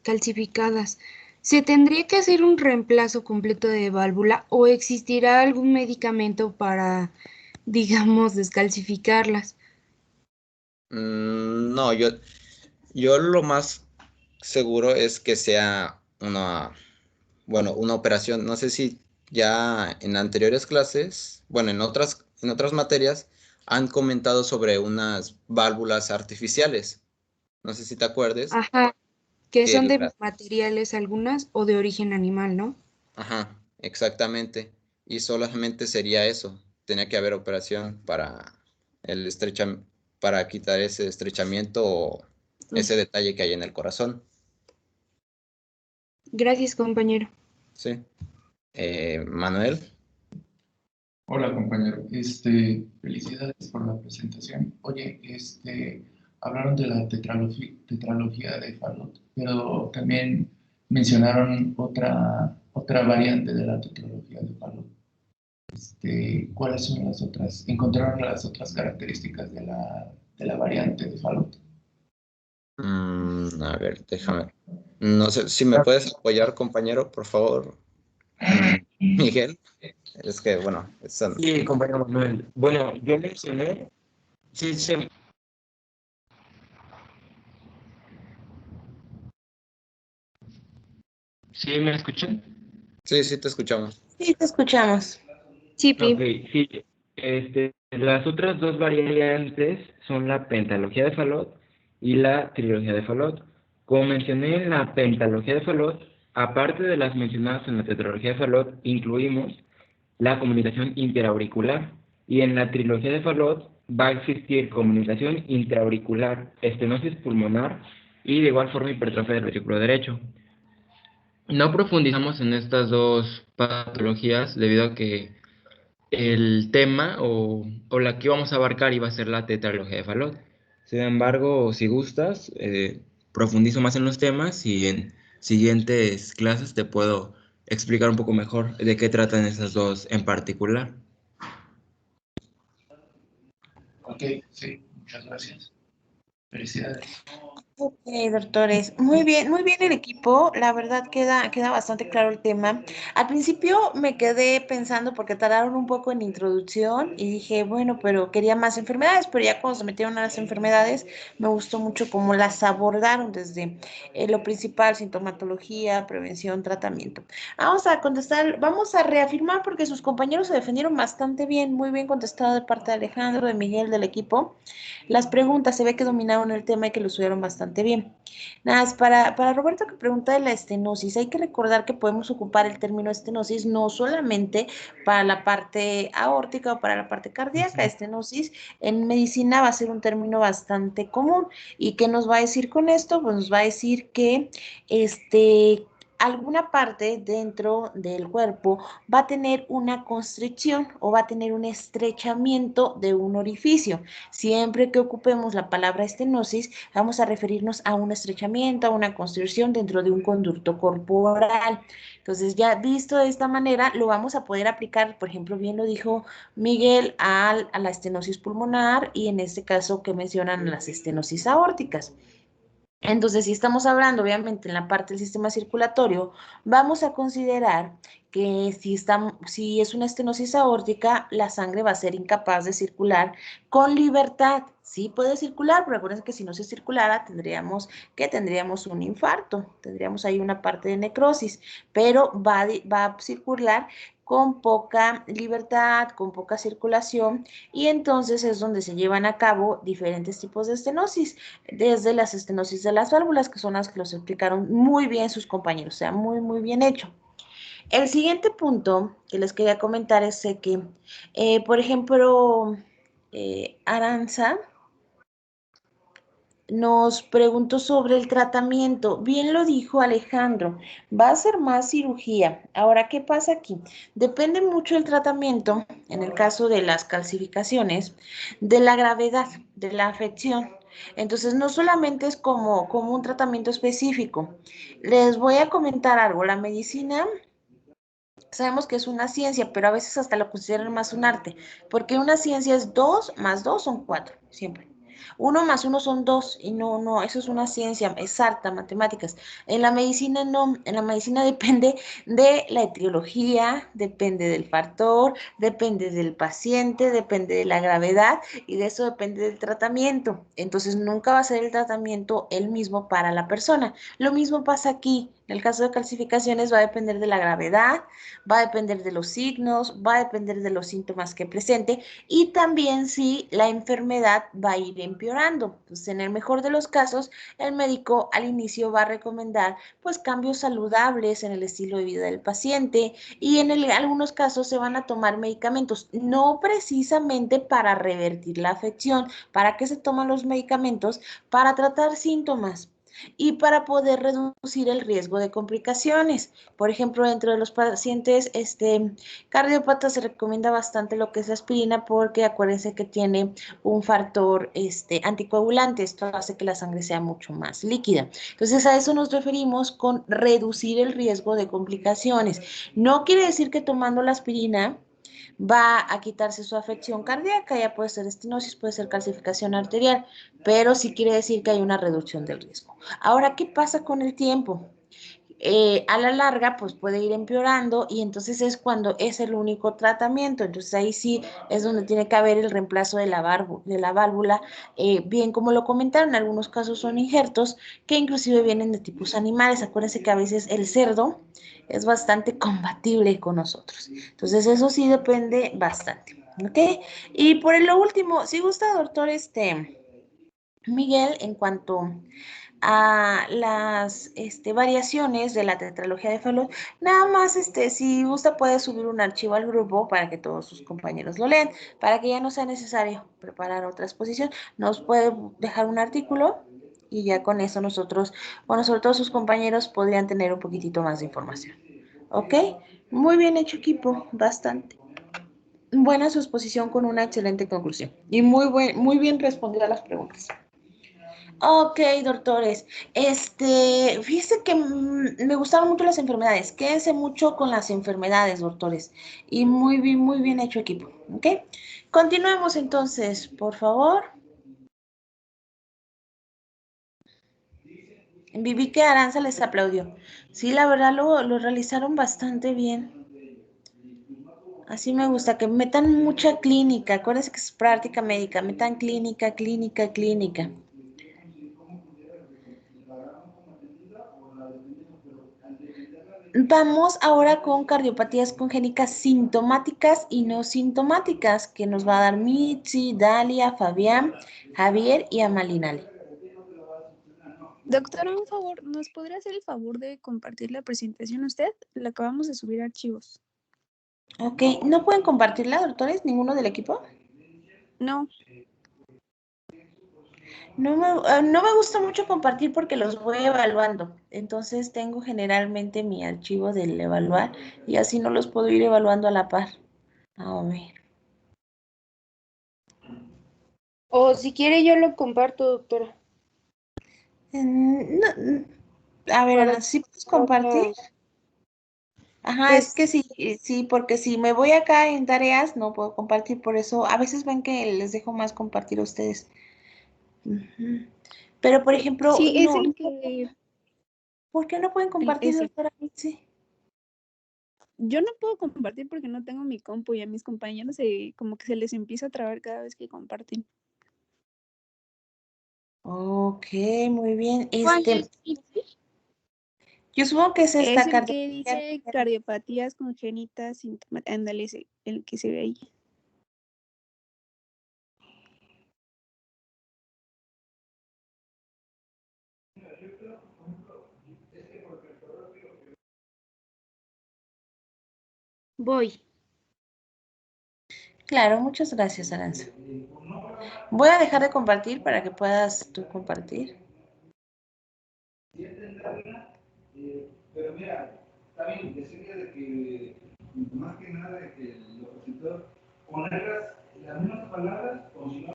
calcificadas, ¿se tendría que hacer un reemplazo completo de válvula o existirá algún medicamento para, digamos, descalcificarlas? No, yo lo más seguro es que sea una operación. No sé si ya en anteriores clases, bueno, en otras materias, han comentado sobre unas válvulas artificiales. No sé si te acuerdes Ajá, que que son de materiales algunas o de origen animal, ¿no? Ajá, exactamente. Y solamente sería eso. Tenía que haber operación para quitar ese estrechamiento o ese detalle que hay en el corazón. Gracias, compañero. Sí. Manuel. Hola, compañero. Felicidades por la presentación. Oye, hablaron de la tetralogía de Fallot, pero también mencionaron otra variante de la tetralogía de Fallot. ¿Cuáles son las otras? ¿Encontraron las otras características de la variante de Fallot? A ver, déjame. No sé si me puedes apoyar, compañero, por favor. Miguel. Es que, bueno, Sí, compañero Manuel. Bueno, yo mencioné, sí, ¿sí me escuchan? sí, te escuchamos. Sí, te escuchamos. Sí, Ok, Pi. sí. Las otras dos variantes son la pentalogía de Fallot y la trilogía de Fallot. Como mencioné en la pentalogía de Fallot, aparte de las mencionadas en la tetralogía de Fallot, incluimos la comunicación interauricular. Y en la trilogía de Fallot va a existir comunicación intraauricular, estenosis pulmonar y de igual forma hipertrofia del ventrículo derecho. No profundizamos en estas dos patologías debido a que el tema o la que íbamos a abarcar iba a ser la tetralogía de Fallot. Sin embargo, si gustas, profundizo más en los temas y en siguientes clases te puedo explicar un poco mejor de qué tratan esas dos en particular. Ok, sí, muchas gracias. Felicidades. Ok, doctores. Muy bien el equipo. La verdad queda bastante claro el tema. Al principio me quedé pensando porque tardaron un poco en la introducción y dije, bueno, pero quería más enfermedades, pero ya cuando se metieron a las enfermedades, me gustó mucho cómo las abordaron desde lo principal, sintomatología, prevención, tratamiento. Vamos a reafirmar porque sus compañeros se defendieron bastante bien, muy bien contestado de parte de Alejandro, de Miguel, del equipo. Las preguntas, se ve que dominaron el tema y que lo estudiaron bastante bien. Nada, para Roberto que pregunta de la estenosis, hay que recordar que podemos ocupar el término estenosis no solamente para la parte aórtica o para la parte cardíaca. Estenosis en medicina va a ser un término bastante común. ¿Y qué nos va a decir con esto? Pues nos va a decir que alguna parte dentro del cuerpo va a tener una constricción o va a tener un estrechamiento de un orificio. Siempre que ocupemos la palabra estenosis, vamos a referirnos a un estrechamiento, a una constricción dentro de un conducto corporal. Entonces, ya visto de esta manera, lo vamos a poder aplicar, por ejemplo, bien lo dijo Miguel, a la estenosis pulmonar y en este caso que mencionan las estenosis aórticas. Entonces, si estamos hablando, obviamente, en la parte del sistema circulatorio, vamos a considerar que si es una estenosis aórtica, la sangre va a ser incapaz de circular con libertad. Sí puede circular, pero acuérdense que si no se circulara, tendríamos un infarto, tendríamos ahí una parte de necrosis, pero va a circular con poca libertad, con poca circulación, y entonces es donde se llevan a cabo diferentes tipos de estenosis desde las estenosis de las válvulas, que son las que los explicaron muy bien sus compañeros, o sea, muy bien hecho. El siguiente punto que les quería comentar es que, por ejemplo, Aranza nos preguntó sobre el tratamiento. Bien lo dijo Alejandro, va a ser más cirugía. Ahora, ¿qué pasa aquí? Depende mucho el tratamiento, en el caso de las calcificaciones, de la gravedad de la afección. Entonces, no solamente es como un tratamiento específico. Les voy a comentar algo. La medicina, sabemos que es una ciencia, pero a veces hasta lo consideran más un arte, porque una ciencia es 2 más 2 son 4, siempre. 1 más 1 son 2 y no, eso es una ciencia exacta, matemáticas. En la medicina no, en la medicina depende de la etiología, depende del factor, depende del paciente, depende de la gravedad y de eso depende del tratamiento. Entonces nunca va a ser el tratamiento el mismo para la persona. Lo mismo pasa aquí. En el caso de calcificaciones va a depender de la gravedad, va a depender de los signos, va a depender de los síntomas que presente y también si la enfermedad va a ir empeorando. Pues en el mejor de los casos, el médico al inicio va a recomendar pues cambios saludables en el estilo de vida del paciente y algunos casos se van a tomar medicamentos, no precisamente para revertir la afección. ¿Para qué se toman los medicamentos? Para tratar síntomas y para poder reducir el riesgo de complicaciones. Por ejemplo, dentro de los pacientes cardiópatas se recomienda bastante lo que es la aspirina porque acuérdense que tiene un factor anticoagulante. Esto hace que la sangre sea mucho más líquida. Entonces, a eso nos referimos con reducir el riesgo de complicaciones. No quiere decir que tomando la aspirina va a quitarse su afección cardíaca, ya puede ser estenosis, puede ser calcificación arterial, pero sí quiere decir que hay una reducción del riesgo. Ahora, ¿qué pasa con el tiempo? A la larga, pues puede ir empeorando y entonces es cuando es el único tratamiento. Entonces ahí sí es donde tiene que haber el reemplazo de la válvula. Bien, como lo comentaron, en algunos casos son injertos que inclusive vienen de tipos animales. Acuérdense que a veces el cerdo es bastante compatible con nosotros. Entonces eso sí depende bastante. ¿Ok? Y por lo último, si gusta, doctor, Miguel, en cuanto a las variaciones de la tetralogía de Fallot, nada más si gusta puede subir un archivo al grupo para que todos sus compañeros lo lean, para que ya no sea necesario preparar otra exposición, nos puede dejar un artículo y ya con eso nosotros, bueno, sobre todo sus compañeros podrían tener un poquitito más de información. ¿Ok? Muy bien hecho equipo, bastante. buena su exposición con una excelente conclusión. Y muy bien respondida a las preguntas. Ok, doctores. Fíjense que me gustaron mucho las enfermedades. Quédense mucho con las enfermedades, doctores. Y muy bien hecho equipo. Ok. Continuemos entonces, por favor. Viví que Aranza les aplaudió. Sí, la verdad lo realizaron bastante bien. Así me gusta, que metan mucha clínica. Acuérdense que es práctica médica. Metan clínica, clínica, clínica. Vamos ahora con cardiopatías congénicas sintomáticas y no sintomáticas, que nos va a dar Mitzi, Dalia, Fabián, Javier y Amalinali. Doctora, un favor, ¿nos podría hacer el favor de compartir la presentación usted? La acabamos de subir a archivos. Ok, ¿no pueden compartirla, doctores? ¿Ninguno del equipo? No. No me gusta mucho compartir porque los voy evaluando. Entonces tengo generalmente mi archivo del evaluar y así no los puedo ir evaluando a la par. A ver. O si quiere yo lo comparto, doctora. A ver, Para Ana, ¿sí puedes compartir? Ajá, es pues que sí, porque si me voy acá en tareas no puedo compartir, por eso a veces ven que les dejo más compartir a ustedes. Ujú. Pero, por ejemplo, Sí, es el que... ¿por qué no pueden compartir, ese. doctora Mitzi? Yo no puedo compartir porque no tengo mi compu y a mis compañeros como que se les empieza a trabar cada vez que comparten. Ok, muy bien. ¿cuál es? Yo supongo que es Es esta el carta. que dice cardiopatías congénitas sintomáticas. Ándale, ese, el que se ve ahí. Voy. Claro, muchas gracias, Aranza. Voy a dejar de compartir para que puedas tú compartir. Pero mira, está bien decirle de que, más que nada, de que el opositor ponerlas las mismas palabras o si no.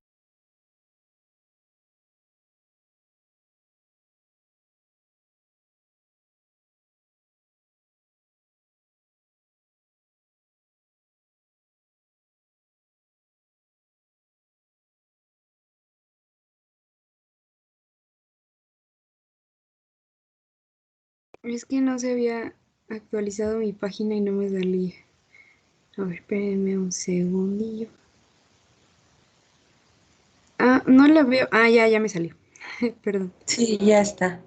Es que no se había actualizado mi página y no me salía. A ver, espérenme un segundillo. Ah, no la veo. Ah, ya me salió. Perdón. Sí, ya está.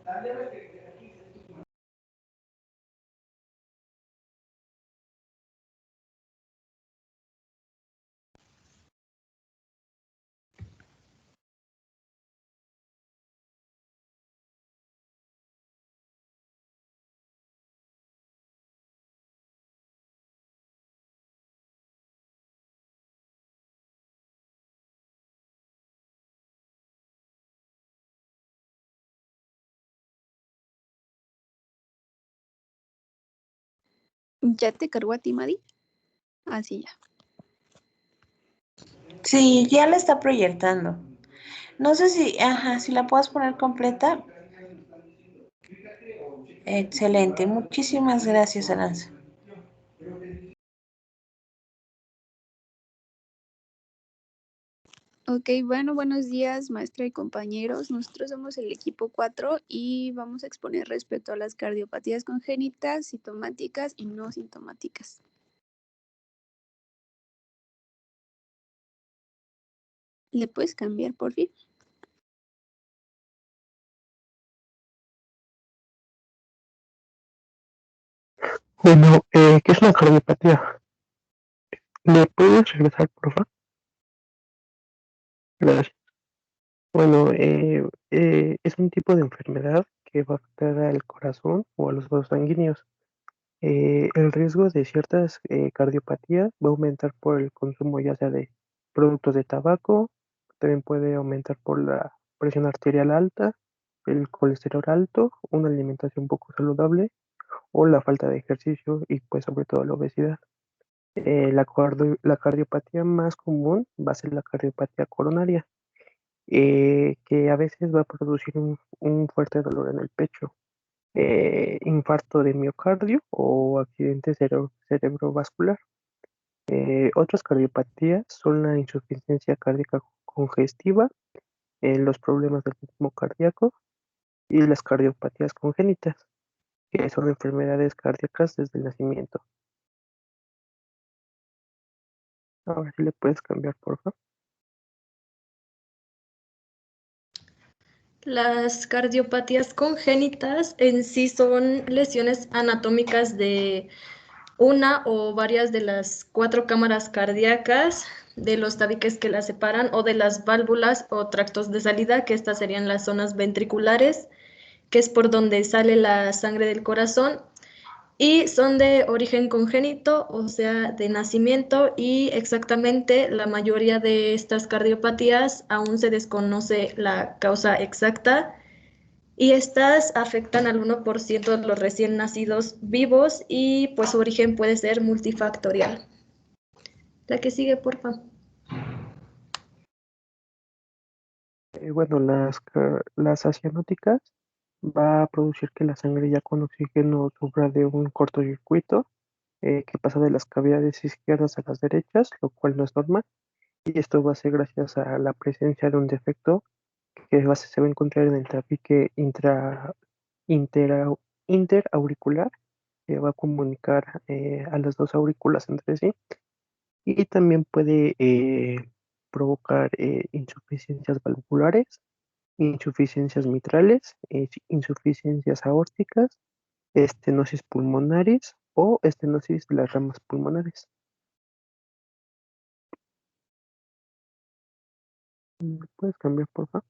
¿Ya te cargó a ti, Madi? Así ya. Sí, ya la está proyectando. No sé si la puedes poner completa. Excelente, muchísimas gracias, Aranza. Ok, bueno, buenos días, maestra y compañeros. Nosotros somos el equipo 4 y vamos a exponer respecto a las cardiopatías congénitas, sintomáticas y no sintomáticas. ¿Le puedes cambiar, por fin? Bueno, ¿qué es la cardiopatía? ¿Le puedes regresar, por favor? Gracias. Bueno, es un tipo de enfermedad que va a afectar al corazón o a los vasos sanguíneos. El riesgo de ciertas cardiopatías va a aumentar por el consumo ya sea de productos de tabaco, también puede aumentar por la presión arterial alta, el colesterol alto, una alimentación poco saludable o la falta de ejercicio y pues sobre todo la obesidad. La cardiopatía más común va a ser la cardiopatía coronaria, que a veces va a producir un fuerte dolor en el pecho, infarto de miocardio o accidente cerebrovascular. Otras cardiopatías son la insuficiencia cardíaca congestiva, los problemas del ritmo cardíaco y las cardiopatías congénitas, que son enfermedades cardíacas desde el nacimiento. Ahora sí le puedes cambiar, por favor. Las cardiopatías congénitas en sí son lesiones anatómicas de una o varias de las 4 cámaras cardíacas, de los tabiques que las separan o de las válvulas o tractos de salida, que estas serían las zonas ventriculares, que es por donde sale la sangre del corazón, y son de origen congénito, o sea, de nacimiento, y exactamente la mayoría de estas cardiopatías aún se desconoce la causa exacta, y estas afectan al 1% de los recién nacidos vivos y pues su origen puede ser multifactorial. La que sigue, por favor. Bueno, las acianóticas va a producir que la sangre ya con oxígeno sufra de un cortocircuito que pasa de las cavidades izquierdas a las derechas, lo cual no es normal. Y esto va a ser gracias a la presencia de un defecto que se va a encontrar en el tabique intera- interauricular, que va a comunicar a las dos aurículas entre sí. Y también puede provocar insuficiencias valvulares, insuficiencias mitrales, insuficiencias aórticas, estenosis pulmonares o estenosis de las ramas pulmonares. ¿Puedes cambiar, por favor?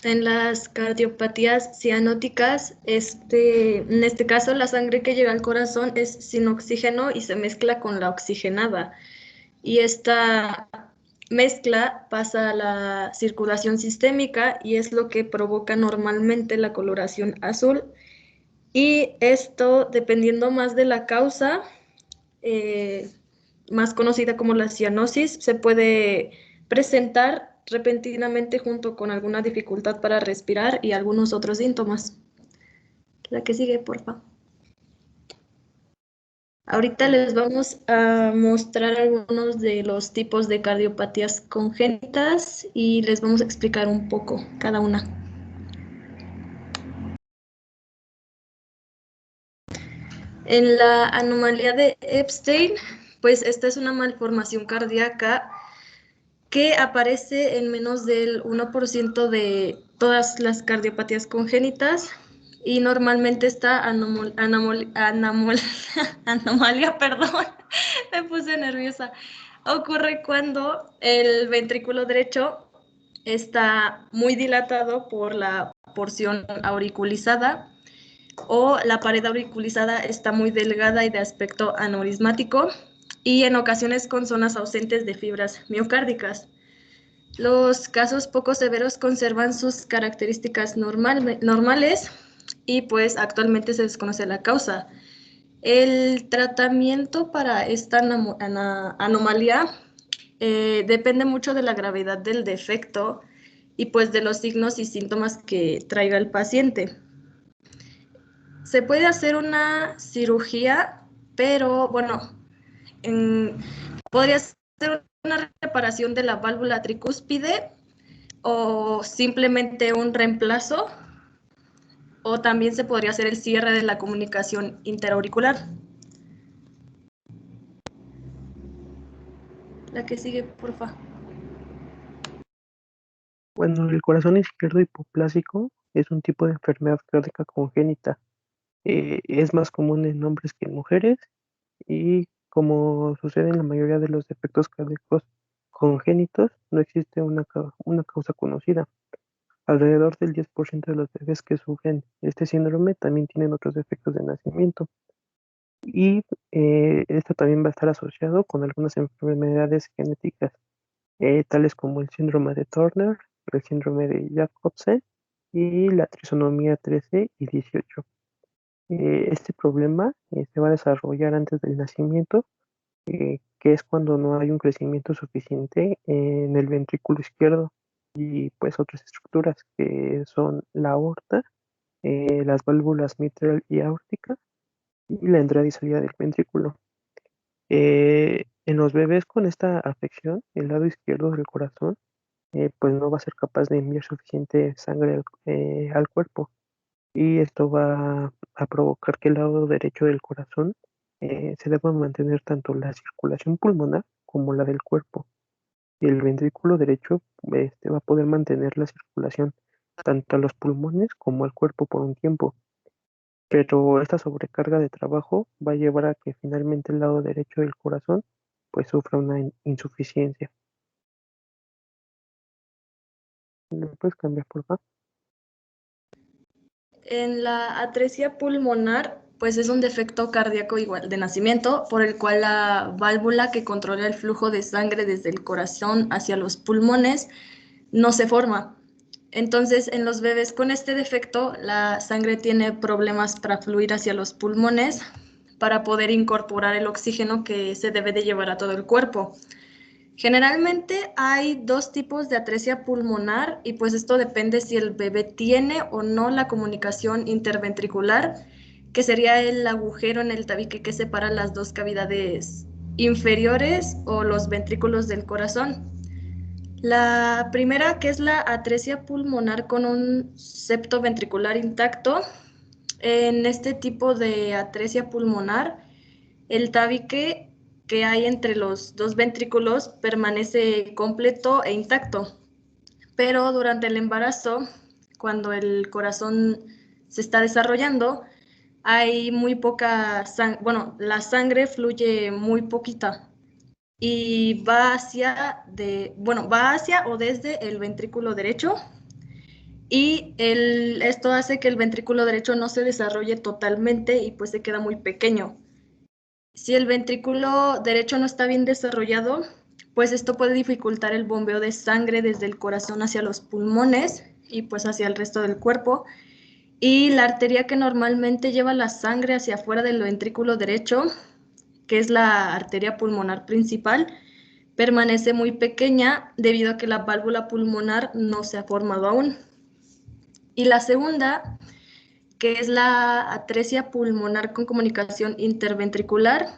En las cardiopatías cianóticas, en este caso la sangre que llega al corazón es sin oxígeno y se mezcla con la oxigenada. Y esta mezcla pasa a la circulación sistémica y es lo que provoca normalmente la coloración azul. Y esto, dependiendo más de la causa, más conocida como la cianosis, se puede presentar repentinamente junto con alguna dificultad para respirar y algunos otros síntomas. La que sigue, por favor. Ahorita les vamos a mostrar algunos de los tipos de cardiopatías congénitas y les vamos a explicar un poco cada una. En la anomalía de Epstein, pues esta es una malformación cardíaca que aparece en menos del 1% de todas las cardiopatías congénitas y normalmente esta anomalía, perdón, me puse nerviosa, ocurre cuando el ventrículo derecho está muy dilatado por la porción auriculizada o la pared auriculizada está muy delgada y de aspecto aneurismático y en ocasiones con zonas ausentes de fibras miocárdicas. Los casos poco severos conservan sus características normales y pues actualmente se desconoce la causa. El tratamiento para esta anomalía depende mucho de la gravedad del defecto y pues de los signos y síntomas que traiga el paciente. Se puede hacer una cirugía, pero bueno, podría ser una reparación de la válvula tricúspide o simplemente un reemplazo, o también se podría hacer el cierre de la comunicación interauricular. La que sigue, por favor. Bueno, el corazón izquierdo hipoplásico es un tipo de enfermedad cardíaca congénita. Es más común en hombres que en mujeres y como sucede en la mayoría de los defectos cardíacos congénitos, no existe una causa conocida. Alrededor del 10% de los bebés que sufren este síndrome también tienen otros defectos de nacimiento. Y esto también va a estar asociado con algunas enfermedades genéticas, tales como el síndrome de Turner, el síndrome de Jacobsen y la trisonomía 13 y 18. Este problema se va a desarrollar antes del nacimiento, que es cuando no hay un crecimiento suficiente en el ventrículo izquierdo y pues otras estructuras que son la aorta, las válvulas mitral y aórtica y la entrada y salida del ventrículo. En los bebés con esta afección, el lado izquierdo del corazón, pues no va a ser capaz de enviar suficiente sangre al cuerpo y esto va a provocar que el lado derecho del corazón se deba mantener tanto la circulación pulmonar como la del cuerpo. Y el ventrículo derecho va a poder mantener la circulación tanto a los pulmones como al cuerpo por un tiempo. Pero esta sobrecarga de trabajo va a llevar a que finalmente el lado derecho del corazón pues sufra una insuficiencia. ¿Me puedes cambiar, por favor? En la atresia pulmonar, pues es un defecto cardíaco igual de nacimiento, por el cual la válvula que controla el flujo de sangre desde el corazón hacia los pulmones no se forma. Entonces, en los bebés con este defecto, la sangre tiene problemas para fluir hacia los pulmones para poder incorporar el oxígeno que se debe de llevar a todo el cuerpo. Generalmente hay dos tipos de atresia pulmonar y pues esto depende si el bebé tiene o no la comunicación interventricular, que sería el agujero en el tabique que separa las dos cavidades inferiores o los ventrículos del corazón. La primera, que es la atresia pulmonar con un septo ventricular intacto. En este tipo de atresia pulmonar, el tabique que hay entre los dos ventrículos permanece completo e intacto, pero durante el embarazo, cuando el corazón se está desarrollando, hay muy poca sangre, bueno, la sangre fluye muy poquita y va hacia o desde el ventrículo derecho y esto hace que el ventrículo derecho no se desarrolle totalmente y pues se queda muy pequeño. Si el ventrículo derecho no está bien desarrollado, pues esto puede dificultar el bombeo de sangre desde el corazón hacia los pulmones y pues hacia el resto del cuerpo. Y la arteria que normalmente lleva la sangre hacia afuera del ventrículo derecho, que es la arteria pulmonar principal, permanece muy pequeña debido a que la válvula pulmonar no se ha formado aún. Y la segunda, que es la atresia pulmonar con comunicación interventricular,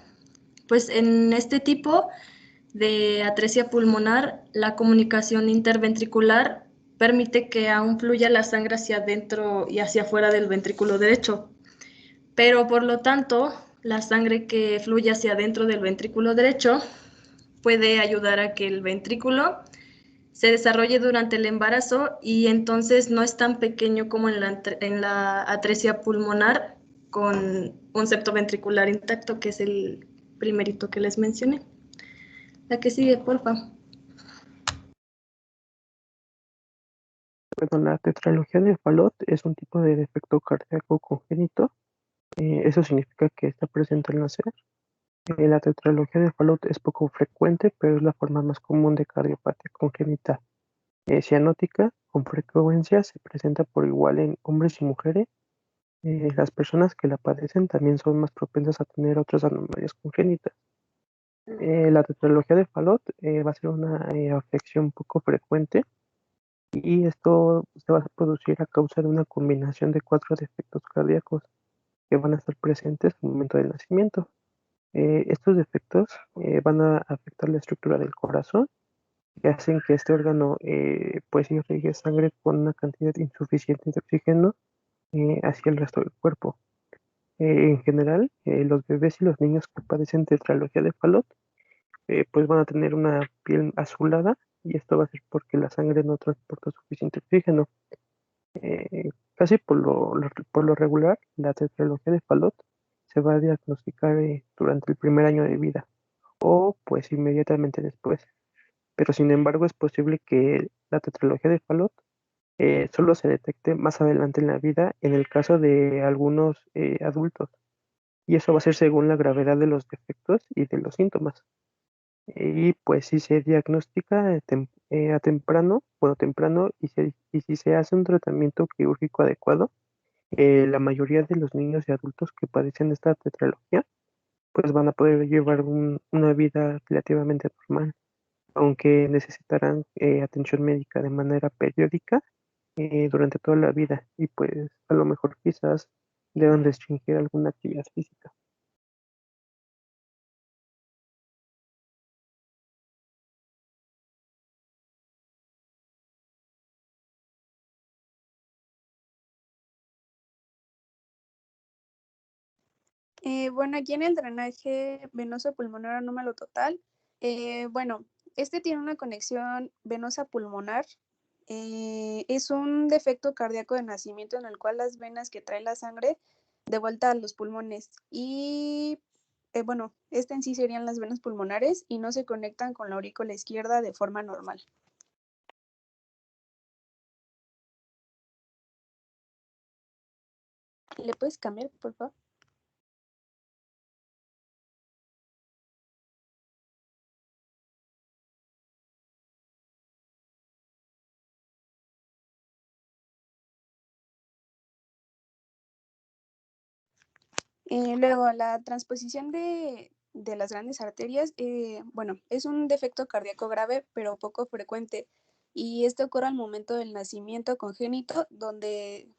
pues en este tipo de atresia pulmonar, la comunicación interventricular permite que aún fluya la sangre hacia adentro y hacia afuera del ventrículo derecho, pero por lo tanto, la sangre que fluye hacia adentro del ventrículo derecho puede ayudar a que el ventrículo se desarrolle durante el embarazo y entonces no es tan pequeño como en la atresia pulmonar con un septo ventricular intacto, que es el primerito que les mencioné. La que sigue, porfa. Bueno, la tetralogía de Fallot es un tipo de defecto cardíaco congénito. Eso significa que está presente al nacer. La tetralogía de Fallot es poco frecuente, pero es la forma más común de cardiopatía congénita cianótica. Con frecuencia se presenta por igual en hombres y mujeres. Las personas que la padecen también son más propensas a tener otras anomalías congénitas. La tetralogía de Fallot va a ser una afección poco frecuente y esto se va a producir a causa de una combinación de 4 defectos cardíacos que van a estar presentes al momento del nacimiento. Estos defectos van a afectar la estructura del corazón y hacen que este órgano pues irrigue sangre con una cantidad insuficiente de oxígeno hacia el resto del cuerpo. En general, los bebés y los niños que padecen tetralogía de Fallot pues van a tener una piel azulada y esto va a ser porque la sangre no transporta suficiente oxígeno. Casi por lo regular, la tetralogía de Fallot se va a diagnosticar durante el primer año de vida o pues inmediatamente después. Pero sin embargo es posible que la tetralogía de Fallot solo se detecte más adelante en la vida en el caso de algunos adultos. Y eso va a ser según la gravedad de los defectos y de los síntomas. Y pues si se diagnostica a temprano, bueno, temprano, y si se hace un tratamiento quirúrgico adecuado, La mayoría de los niños y adultos que padecen esta tetralogía, pues van a poder llevar una vida relativamente normal, aunque necesitarán atención médica de manera periódica durante toda la vida y pues a lo mejor quizás deban restringir alguna actividad física. Bueno, aquí en el drenaje venoso pulmonar anómalo total, bueno, este tiene una conexión venosa pulmonar. Es un defecto cardíaco de nacimiento en el cual las venas que traen la sangre de vuelta a los pulmones y bueno, este en sí serían las venas pulmonares y no se conectan con la aurícula izquierda de forma normal. ¿Le puedes cambiar, por favor? Luego, la transposición de las grandes arterias, bueno, es un defecto cardíaco grave, pero poco frecuente. Y esto ocurre al momento del nacimiento congénito, donde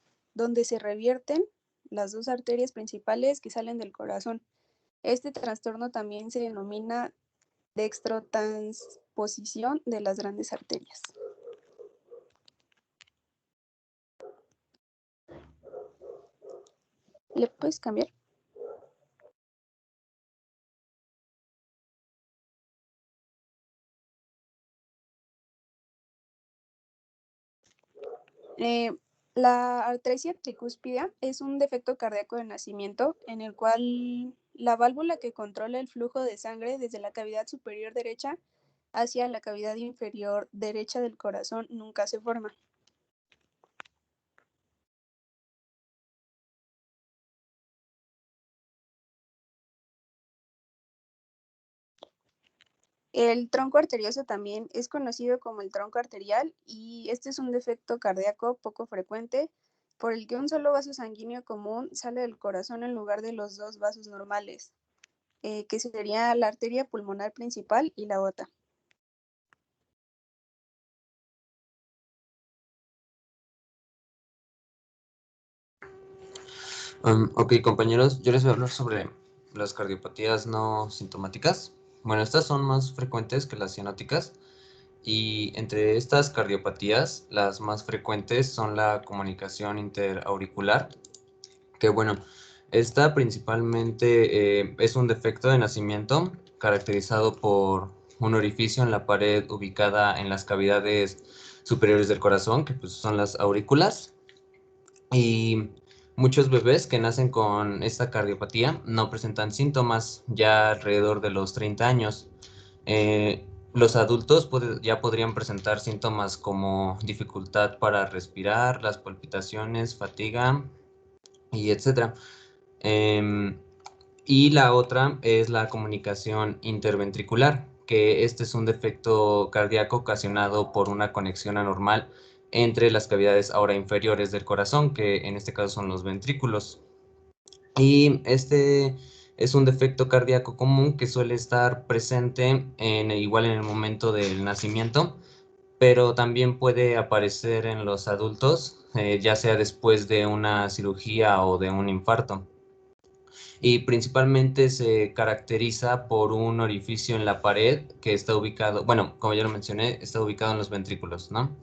se revierten las dos arterias principales que salen del corazón. Este trastorno también se denomina dextrotransposición de las grandes arterias. ¿Le puedes cambiar? La artresia tricúspide es un defecto cardíaco de nacimiento en el cual la válvula que controla el flujo de sangre desde la cavidad superior derecha hacia la cavidad inferior derecha del corazón nunca se forma. El tronco arterioso también es conocido como el tronco arterial y este es un defecto cardíaco poco frecuente por el que un solo vaso sanguíneo común sale del corazón en lugar de los dos vasos normales, que sería la arteria pulmonar principal y la aorta. Ok, compañeros, yo les voy a hablar sobre las cardiopatías no sintomáticas. Bueno, estas son más frecuentes que las cianóticas y entre estas cardiopatías, las más frecuentes son la comunicación interauricular, que bueno, esta principalmente es un defecto de nacimiento caracterizado por un orificio en la pared ubicada en las cavidades superiores del corazón, que pues son las aurículas, y muchos bebés que nacen con esta cardiopatía no presentan síntomas ya alrededor de los 30 años. Los adultos ya podrían presentar síntomas como dificultad para respirar, las palpitaciones, fatiga y etc. Y la otra es la comunicación interventricular, que este es un defecto cardíaco ocasionado por una conexión anormal entre las cavidades ahora inferiores del corazón, que en este caso son los ventrículos. Y este es un defecto cardíaco común que suele estar presente igual en el momento del nacimiento, pero también puede aparecer en los adultos, ya sea después de una cirugía o de un infarto. Y principalmente se caracteriza por un orificio en la pared que está ubicado, bueno, como ya lo mencioné, está ubicado en los ventrículos, ¿no?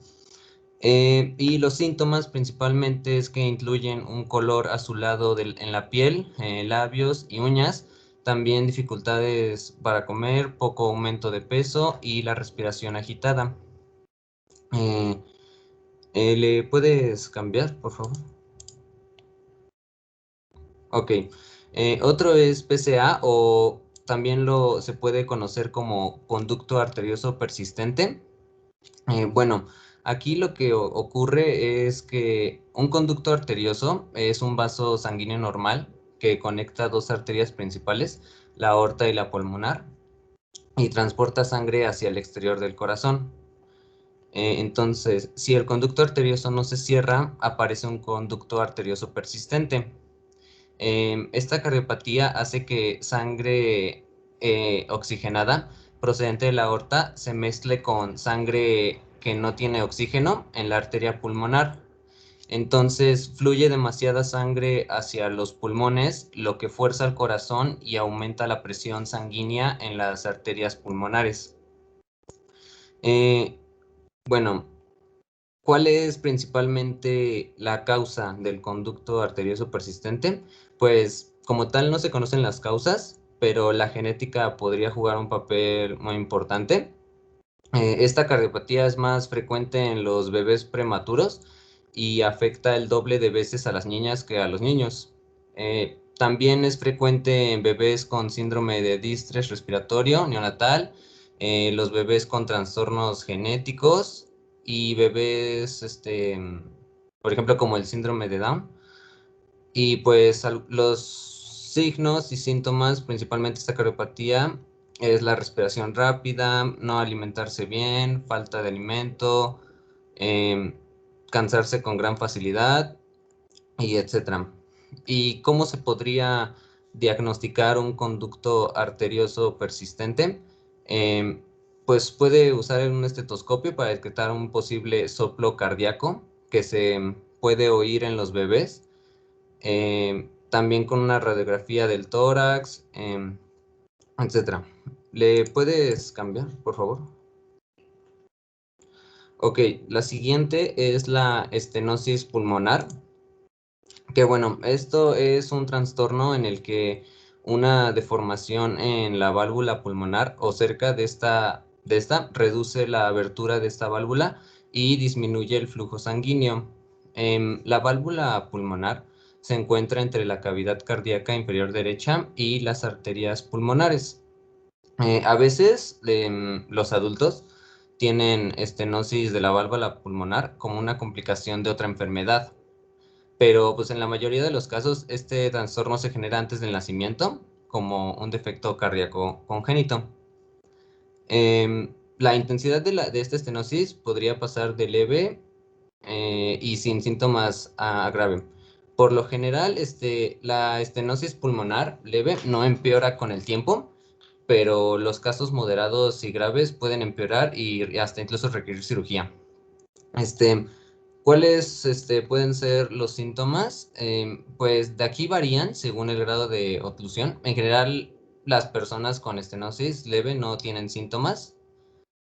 Y los síntomas principalmente es que incluyen un color azulado en la piel, labios y uñas, también dificultades para comer, poco aumento de peso y la respiración agitada. ¿Le puedes cambiar, por favor? Ok. Otro es PCA o también se puede conocer como conducto arterioso persistente. Bueno, aquí lo que ocurre es que un conducto arterioso es un vaso sanguíneo normal que conecta dos arterias principales, la aorta y la pulmonar, y transporta sangre hacia el exterior del corazón. Entonces, si el conducto arterioso no se cierra, aparece un conducto arterioso persistente. Esta cardiopatía hace que sangre oxigenada procedente de la aorta se mezcle con sangre que no tiene oxígeno en la arteria pulmonar. Entonces fluye demasiada sangre hacia los pulmones, lo que fuerza el corazón y aumenta la presión sanguínea en las arterias pulmonares. Bueno, ¿cuál es principalmente la causa del conducto arterioso persistente? Pues como tal no se conocen las causas, pero la genética podría jugar un papel muy importante. Esta cardiopatía es más frecuente en los bebés prematuros y afecta el doble de veces a las niñas que a los niños. También es frecuente en bebés con síndrome de distrés respiratorio neonatal, los bebés con trastornos genéticos y bebés, por ejemplo, como el síndrome de Down. Y pues los signos y síntomas, principalmente esta cardiopatía, es la respiración rápida, no alimentarse bien, falta de alimento, cansarse con gran facilidad, y etcétera. ¿Y cómo se podría diagnosticar un conducto arterioso persistente? Pues puede usar un estetoscopio para detectar un posible soplo cardíaco que se puede oír en los bebés. También con una radiografía del tórax, etcétera. ¿Le puedes cambiar, por favor? Ok, la siguiente es la estenosis pulmonar. Que bueno, esto es un trastorno en el que una deformación en la válvula pulmonar o cerca de esta reduce la abertura de esta válvula y disminuye el flujo sanguíneo. La válvula pulmonar se encuentra entre la cavidad cardíaca inferior derecha y las arterias pulmonares. A veces los adultos tienen estenosis de la válvula pulmonar como una complicación de otra enfermedad, pero pues en la mayoría de los casos este trastorno se genera antes del nacimiento como un defecto cardíaco congénito. La intensidad de esta estenosis podría pasar de leve y sin síntomas a grave. Por lo general, la estenosis pulmonar leve no empeora con el tiempo, pero los casos moderados y graves pueden empeorar y hasta incluso requerir cirugía. ¿Cuáles pueden ser los síntomas? Pues de aquí varían según el grado de oclusión. En general, las personas con estenosis leve no tienen síntomas,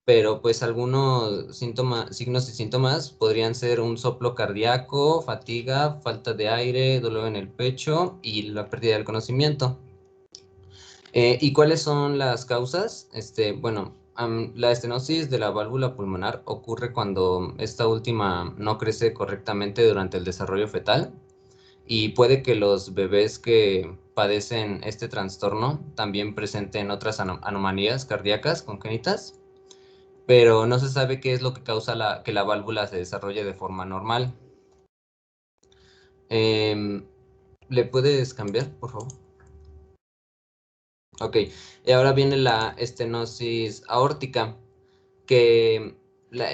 pero pues algunos signos y síntomas podrían ser un soplo cardíaco, fatiga, falta de aire, dolor en el pecho y la pérdida del conocimiento. ¿Y cuáles son las causas? Bueno, la estenosis de la válvula pulmonar ocurre cuando esta última no crece correctamente durante el desarrollo fetal y puede que los bebés que padecen este trastorno también presenten otras anomalías cardíacas congénitas, pero no se sabe qué es lo que causa que la válvula se desarrolle de forma normal. ¿Le puedes cambiar, por favor? Ok, y ahora viene la estenosis aórtica, que la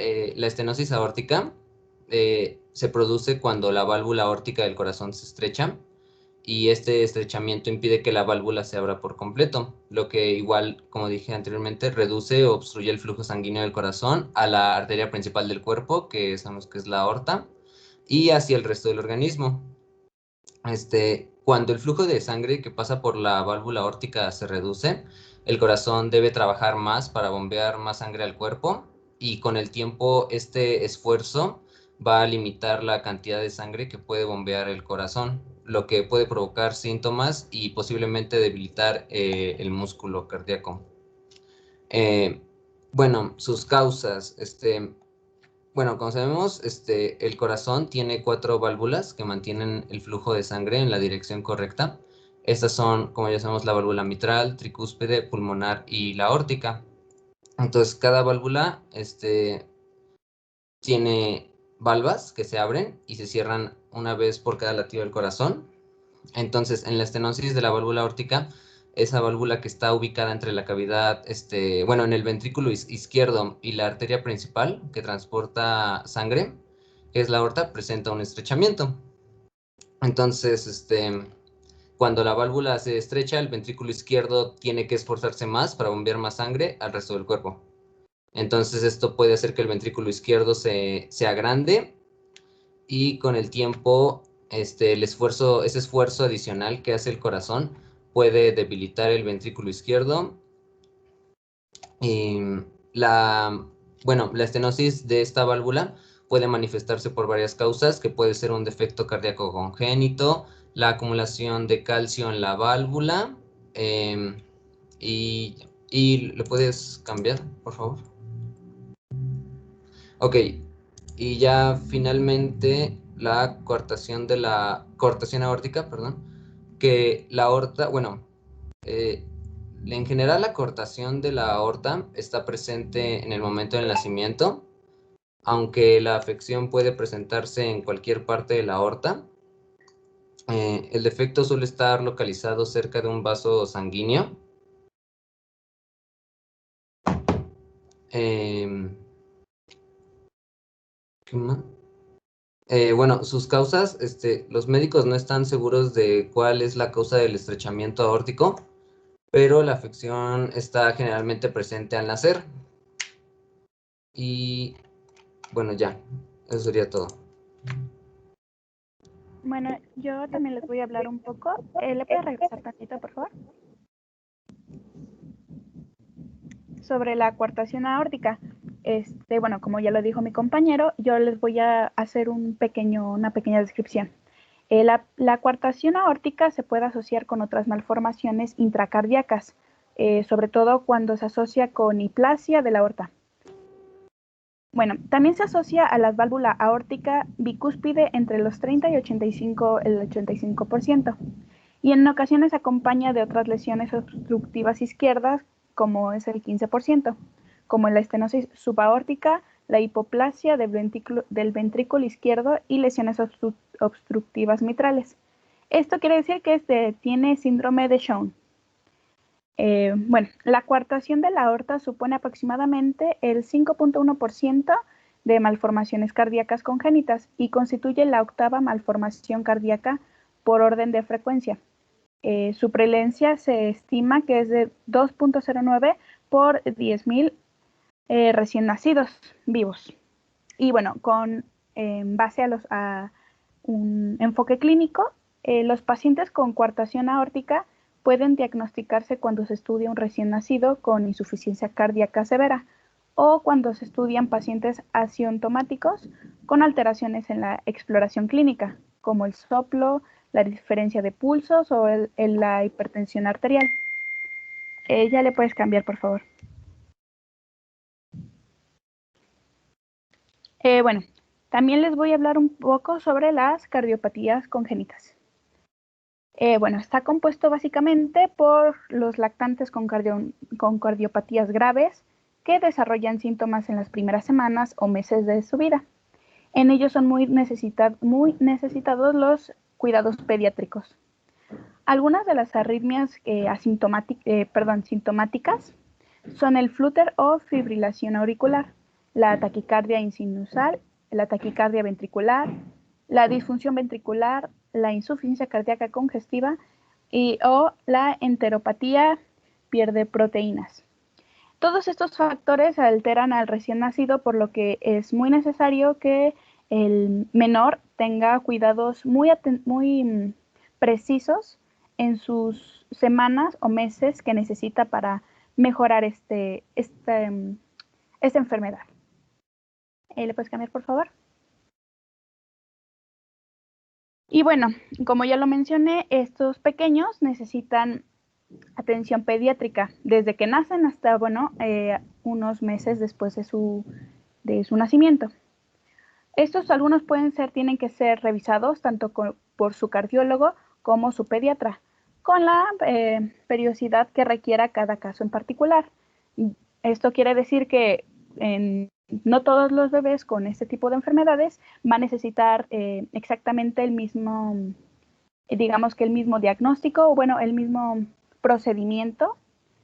estenosis aórtica se produce cuando la válvula aórtica del corazón se estrecha y este estrechamiento impide que la válvula se abra por completo, lo que igual, como dije anteriormente, reduce o obstruye el flujo sanguíneo del corazón a la arteria principal del cuerpo, que sabemos que es la aorta, y hacia el resto del organismo. Cuando el flujo de sangre que pasa por la válvula aórtica se reduce, el corazón debe trabajar más para bombear más sangre al cuerpo y con el tiempo este esfuerzo va a limitar la cantidad de sangre que puede bombear el corazón, lo que puede provocar síntomas y posiblemente debilitar el músculo cardíaco. Bueno, sus causas, bueno, como sabemos, el corazón tiene 4 válvulas que mantienen el flujo de sangre en la dirección correcta. Estas son, como ya sabemos, la válvula mitral, tricúspide, pulmonar y la aórtica. Entonces, cada válvula tiene valvas que se abren y se cierran una vez por cada latido del corazón. Entonces, en la estenosis de la válvula aórtica esa válvula que está ubicada entre la cavidad, bueno, en el ventrículo izquierdo y la arteria principal que transporta sangre, que es la aorta, presenta un estrechamiento. Entonces, cuando la válvula se estrecha, el ventrículo izquierdo tiene que esforzarse más para bombear más sangre al resto del cuerpo. Entonces, esto puede hacer que el ventrículo izquierdo se agrande y con el tiempo, ese esfuerzo adicional que hace el corazón puede debilitar el ventrículo izquierdo. Y la estenosis de esta válvula puede manifestarse por varias causas, que puede ser un defecto cardíaco congénito, la acumulación de calcio en la válvula, y ¿le puedes cambiar, por favor? Ok, y ya finalmente la coartación aórtica, perdón, que la aorta, en general la coartación de la aorta está presente en el momento del nacimiento, aunque la afección puede presentarse en cualquier parte de la aorta. El defecto suele estar localizado cerca de un vaso sanguíneo. ¿Qué más? Sus causas, los médicos no están seguros de cuál es la causa del estrechamiento aórtico, pero la afección está generalmente presente al nacer. Y bueno, ya, eso sería todo. Bueno, yo también les voy a hablar un poco. ¿Le puede regresar tantito, por favor? Sobre la coartación aórtica. Bueno, como ya lo dijo mi compañero, yo les voy a hacer una pequeña descripción. La coartación aórtica se puede asociar con otras malformaciones intracardíacas, sobre todo cuando se asocia con hiplasia de la aorta. Bueno, también se asocia a la válvula aórtica bicúspide entre los 30 y el 85%, y en ocasiones acompaña de otras lesiones obstructivas izquierdas, como es el 15%, como la estenosis subaórtica, la hipoplasia del ventrículo izquierdo y lesiones obstructivas mitrales. Esto quiere decir que tiene síndrome de Shown. La coartación de la aorta supone aproximadamente el 5.1% de malformaciones cardíacas congénitas y constituye la octava malformación cardíaca por orden de frecuencia. Su prevalencia se estima que es de 2.09 por 10.000 recién nacidos vivos. Y bueno, en base a un enfoque clínico, los pacientes con coartación aórtica pueden diagnosticarse cuando se estudia un recién nacido con insuficiencia cardíaca severa o cuando se estudian pacientes asintomáticos con alteraciones en la exploración clínica, como el soplo, la diferencia de pulsos o la hipertensión arterial. Ya le puedes cambiar, por favor. También les voy a hablar un poco sobre las cardiopatías congénitas. Está compuesto básicamente por los lactantes con cardiopatías graves que desarrollan síntomas en las primeras semanas o meses de su vida. En ellos son muy necesitados los cuidados pediátricos. Algunas de las arritmias sintomáticas son el flúter o fibrilación auricular, la taquicardia insinusal, la taquicardia ventricular, la disfunción ventricular, la insuficiencia cardíaca congestiva o la enteropatía pierde proteínas. Todos estos factores alteran al recién nacido, por lo que es muy necesario que el menor tenga cuidados muy precisos en sus semanas o meses que necesita para mejorar esta enfermedad. ¿Le puedes cambiar, por favor? Y bueno, como ya lo mencioné, estos pequeños necesitan atención pediátrica desde que nacen hasta, unos meses después de su nacimiento. Algunos tienen que ser revisados tanto por su cardiólogo como su pediatra, con la periodicidad que requiera cada caso en particular. Esto quiere decir que no todos los bebés con este tipo de enfermedades van a necesitar exactamente el mismo diagnóstico o el mismo procedimiento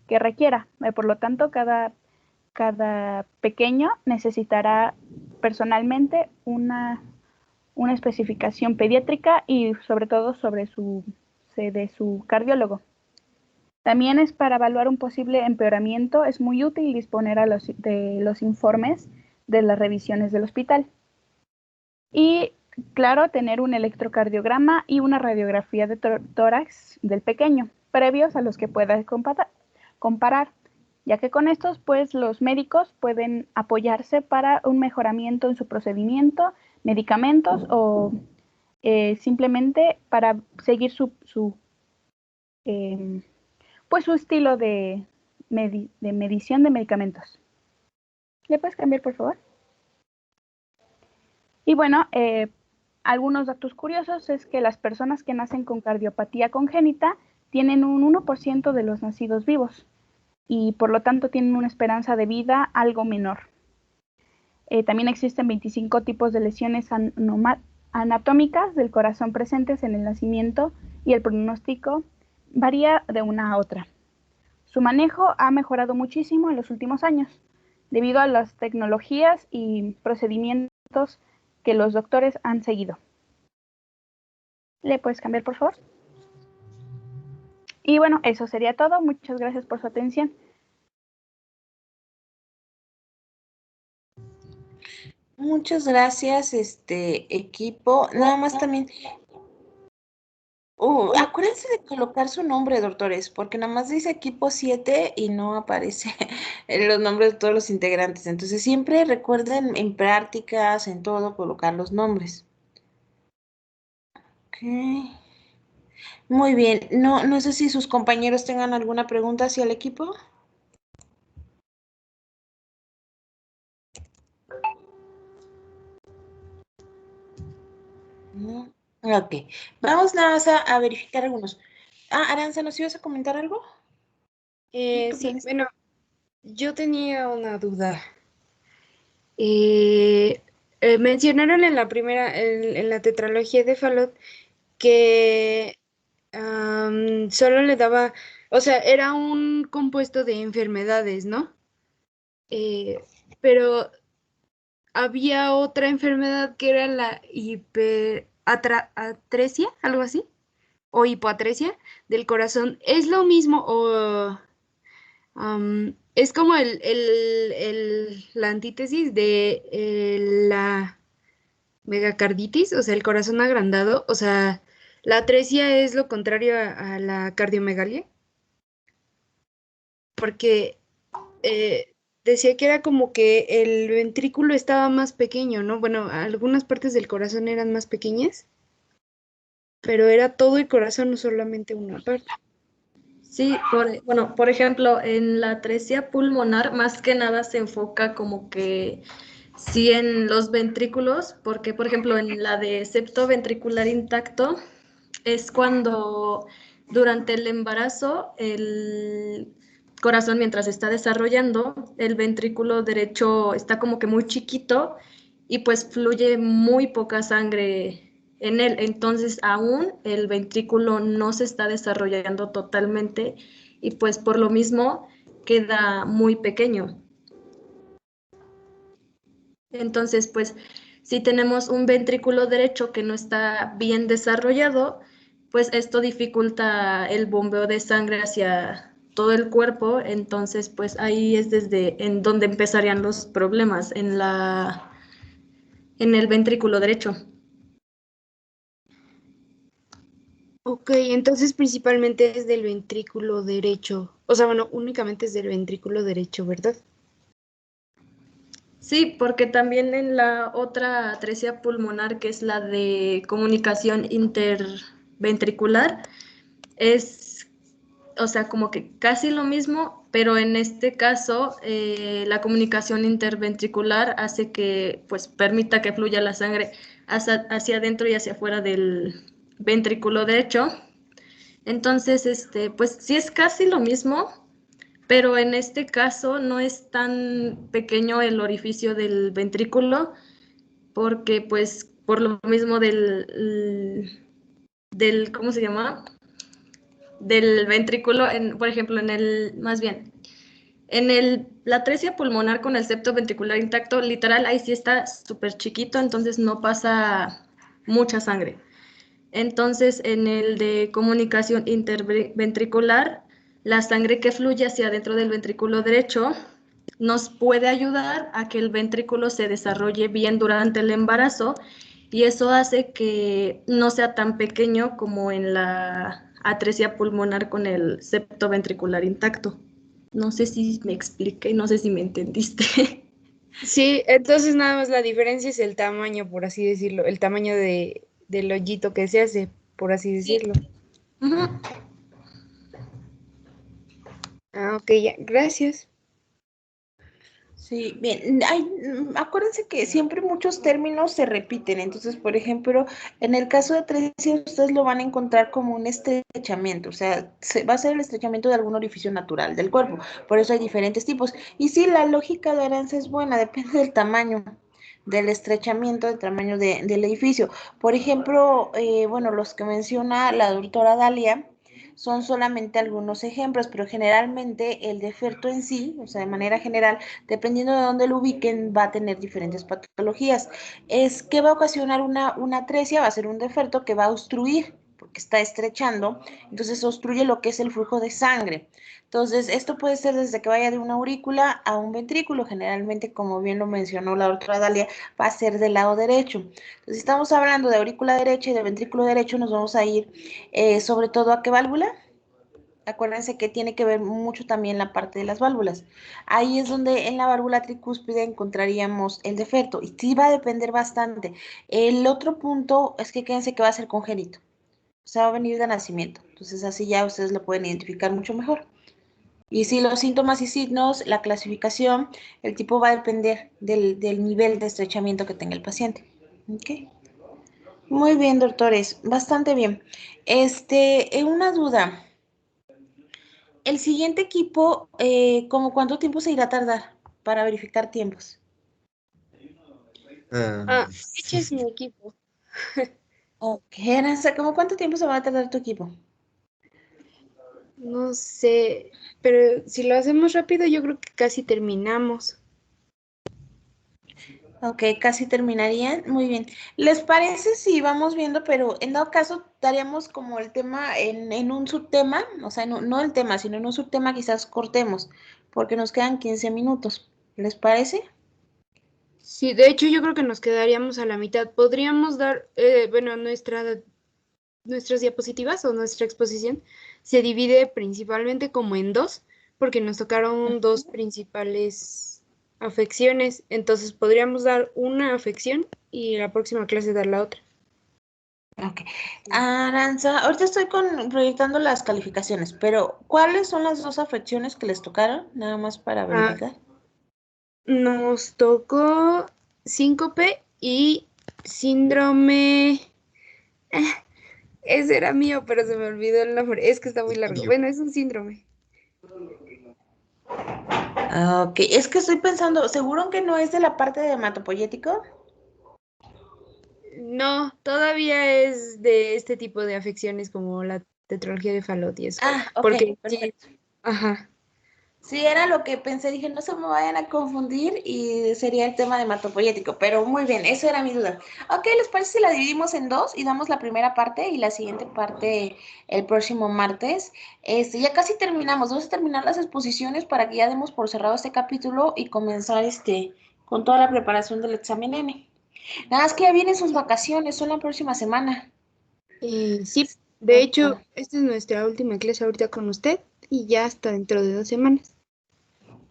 que requiera. Por lo tanto, cada pequeño necesitará personalmente una especificación pediátrica y sobre todo de su cardiólogo. También es para evaluar un posible empeoramiento, es muy útil disponer de los informes de las revisiones del hospital. Y claro, tener un electrocardiograma y una radiografía de tórax del pequeño, previos a los que pueda comparar, ya que con estos, pues, los médicos pueden apoyarse para un mejoramiento en su procedimiento, medicamentos o simplemente para seguir su estilo de medición de medicamentos. ¿Le puedes cambiar, por favor? Y bueno, algunos datos curiosos es que las personas que nacen con cardiopatía congénita tienen un 1% de los nacidos vivos y por lo tanto tienen una esperanza de vida algo menor. También existen 25 tipos de lesiones anatómicas del corazón presentes en el nacimiento y el pronóstico varía de una a otra. Su manejo ha mejorado muchísimo en los últimos años debido a las tecnologías y procedimientos que los doctores han seguido. ¿Le puedes cambiar, por favor? Y bueno, eso sería todo. Muchas gracias por su atención. Muchas gracias, equipo. Nada más también. Acuérdense de colocar su nombre, doctores, porque nada más dice equipo 7 y no aparece en los nombres de todos los integrantes. Entonces siempre recuerden en prácticas, en todo, colocar los nombres. Ok. Muy bien. No sé si sus compañeros tengan alguna pregunta hacia el equipo. No. Ok. Vamos nada más a verificar algunos. Aranza, ¿nos ibas a comentar algo? Sí, bueno, yo tenía una duda. Mencionaron en la primera, en la tetralogía de Fallot, que solo le daba, o sea, era un compuesto de enfermedades, ¿no? Pero había otra enfermedad que era la hiperatresia, algo así, o hipoatresia del corazón. ¿Es lo mismo o es como la antítesis de la megacarditis, o sea, el corazón agrandado? O sea, ¿la atresia es lo contrario a la cardiomegalia? Porque decía que era como que el ventrículo estaba más pequeño, ¿no? Bueno, algunas partes del corazón eran más pequeñas, pero era todo el corazón, no solamente una parte. Sí, por ejemplo, en la atresia pulmonar más que nada se enfoca como que sí en los ventrículos, porque por ejemplo en la de septo ventricular intacto es cuando durante el embarazo el corazón mientras está desarrollando, el ventrículo derecho está como que muy chiquito y pues fluye muy poca sangre en él. Entonces aún el ventrículo no se está desarrollando totalmente y pues por lo mismo queda muy pequeño. Entonces pues si tenemos un ventrículo derecho que no está bien desarrollado, pues esto dificulta el bombeo de sangre hacia todo el cuerpo, entonces pues ahí es desde en donde empezarían los problemas en el ventrículo derecho. Ok, entonces principalmente es del ventrículo derecho. O sea, bueno, únicamente es del ventrículo derecho, ¿verdad? Sí, porque también en la otra atresia pulmonar, que es la de comunicación interventricular, es, o sea, como que casi lo mismo, pero en este caso la comunicación interventricular hace que, pues, permita que fluya la sangre hacia adentro y hacia afuera del ventrículo derecho. Entonces, pues sí es casi lo mismo, pero en este caso no es tan pequeño el orificio del ventrículo porque pues por lo mismo del ¿cómo se llama? del ventrículo, por ejemplo, la atresia pulmonar con el septo ventricular intacto, literal, ahí sí está súper chiquito, entonces no pasa mucha sangre. Entonces, en el de comunicación interventricular, la sangre que fluye hacia adentro del ventrículo derecho nos puede ayudar a que el ventrículo se desarrolle bien durante el embarazo y eso hace que no sea tan pequeño como en la atresia pulmonar con el septo ventricular intacto. No sé si me expliqué, no sé si me entendiste. Sí, entonces nada más la diferencia es el tamaño, por así decirlo, el tamaño del hoyito que se hace, por así decirlo. Ujú. Ah, ok, ya, gracias. Sí, bien. Acuérdense que siempre muchos términos se repiten. Entonces, por ejemplo, en el caso de atresia, ustedes lo van a encontrar como un estrechamiento. O sea, va a ser el estrechamiento de algún orificio natural del cuerpo. Por eso hay diferentes tipos. Y sí, la lógica de Aranza es buena, depende del tamaño del estrechamiento, del tamaño del edificio. Por ejemplo, bueno, los que menciona la doctora Dalia son solamente algunos ejemplos, pero generalmente el defecto en sí, o sea, de manera general, dependiendo de dónde lo ubiquen, va a tener diferentes patologías. ¿Qué va a ocasionar una atresia? Va a ser un defecto que va a obstruir, porque está estrechando, entonces obstruye lo que es el flujo de sangre. Entonces, esto puede ser desde que vaya de una aurícula a un ventrículo, generalmente, como bien lo mencionó la doctora Dalia, va a ser del lado derecho. Entonces, si estamos hablando de aurícula derecha y de ventrículo derecho, nos vamos a ir sobre todo a qué válvula. Acuérdense que tiene que ver mucho también la parte de las válvulas. Ahí es donde en la válvula tricúspide encontraríamos el defecto y sí va a depender bastante. El otro punto es que quédense que va a ser congénito. O sea, va a venir de nacimiento. Entonces así ya ustedes lo pueden identificar mucho mejor. Y si los síntomas y signos, la clasificación, el tipo va a depender del nivel de estrechamiento que tenga el paciente. ¿Ok? Muy bien, doctores. Bastante bien. Una duda. El siguiente equipo, ¿cómo cuánto tiempo se irá a tardar para verificar tiempos? Ah, este es mi equipo. Ok, Aranza, ¿cómo cuánto tiempo se va a tardar tu equipo? No sé, pero si lo hacemos rápido, yo creo que casi terminamos. Ok, casi terminarían. Muy bien. ¿Les parece si vamos viendo, pero en dado caso daríamos como el tema en un subtema? O sea, no el tema, sino en un subtema quizás cortemos, porque nos quedan 15 minutos. ¿Les parece? Sí, de hecho yo creo que nos quedaríamos a la mitad. Podríamos dar, bueno, nuestras diapositivas o nuestra exposición se divide principalmente como en dos, porque nos tocaron dos principales afecciones. Entonces podríamos dar una afección y la próxima clase dar la otra. Ok. Aranza, ahorita estoy proyectando las calificaciones, pero ¿cuáles son las dos afecciones que les tocaron? Nada más para verificar. Nos tocó síncope y síndrome. Ese era mío, pero se me olvidó el nombre. Es que está muy largo. Bueno, es un síndrome. Ok, es que estoy pensando, ¿seguro que no es de la parte de hematopoyético? No, todavía es de este tipo de afecciones como la tetralogía de Fallot y eso. Ah, ok, Porque perfecto. ajá. Sí, era lo que pensé, dije, no se me vayan a confundir y sería el tema de hematopoyético, pero muy bien, esa era mi duda. Ok, ¿les parece si la dividimos en dos y damos la primera parte y la siguiente parte el próximo martes? Ya casi terminamos, vamos a terminar las exposiciones para que ya demos por cerrado este capítulo y comenzar con toda la preparación del examen N. Nada más que ya vienen sus vacaciones, son la próxima semana. Sí, de hecho, esta es nuestra última clase ahorita con usted y ya hasta dentro de 2 semanas.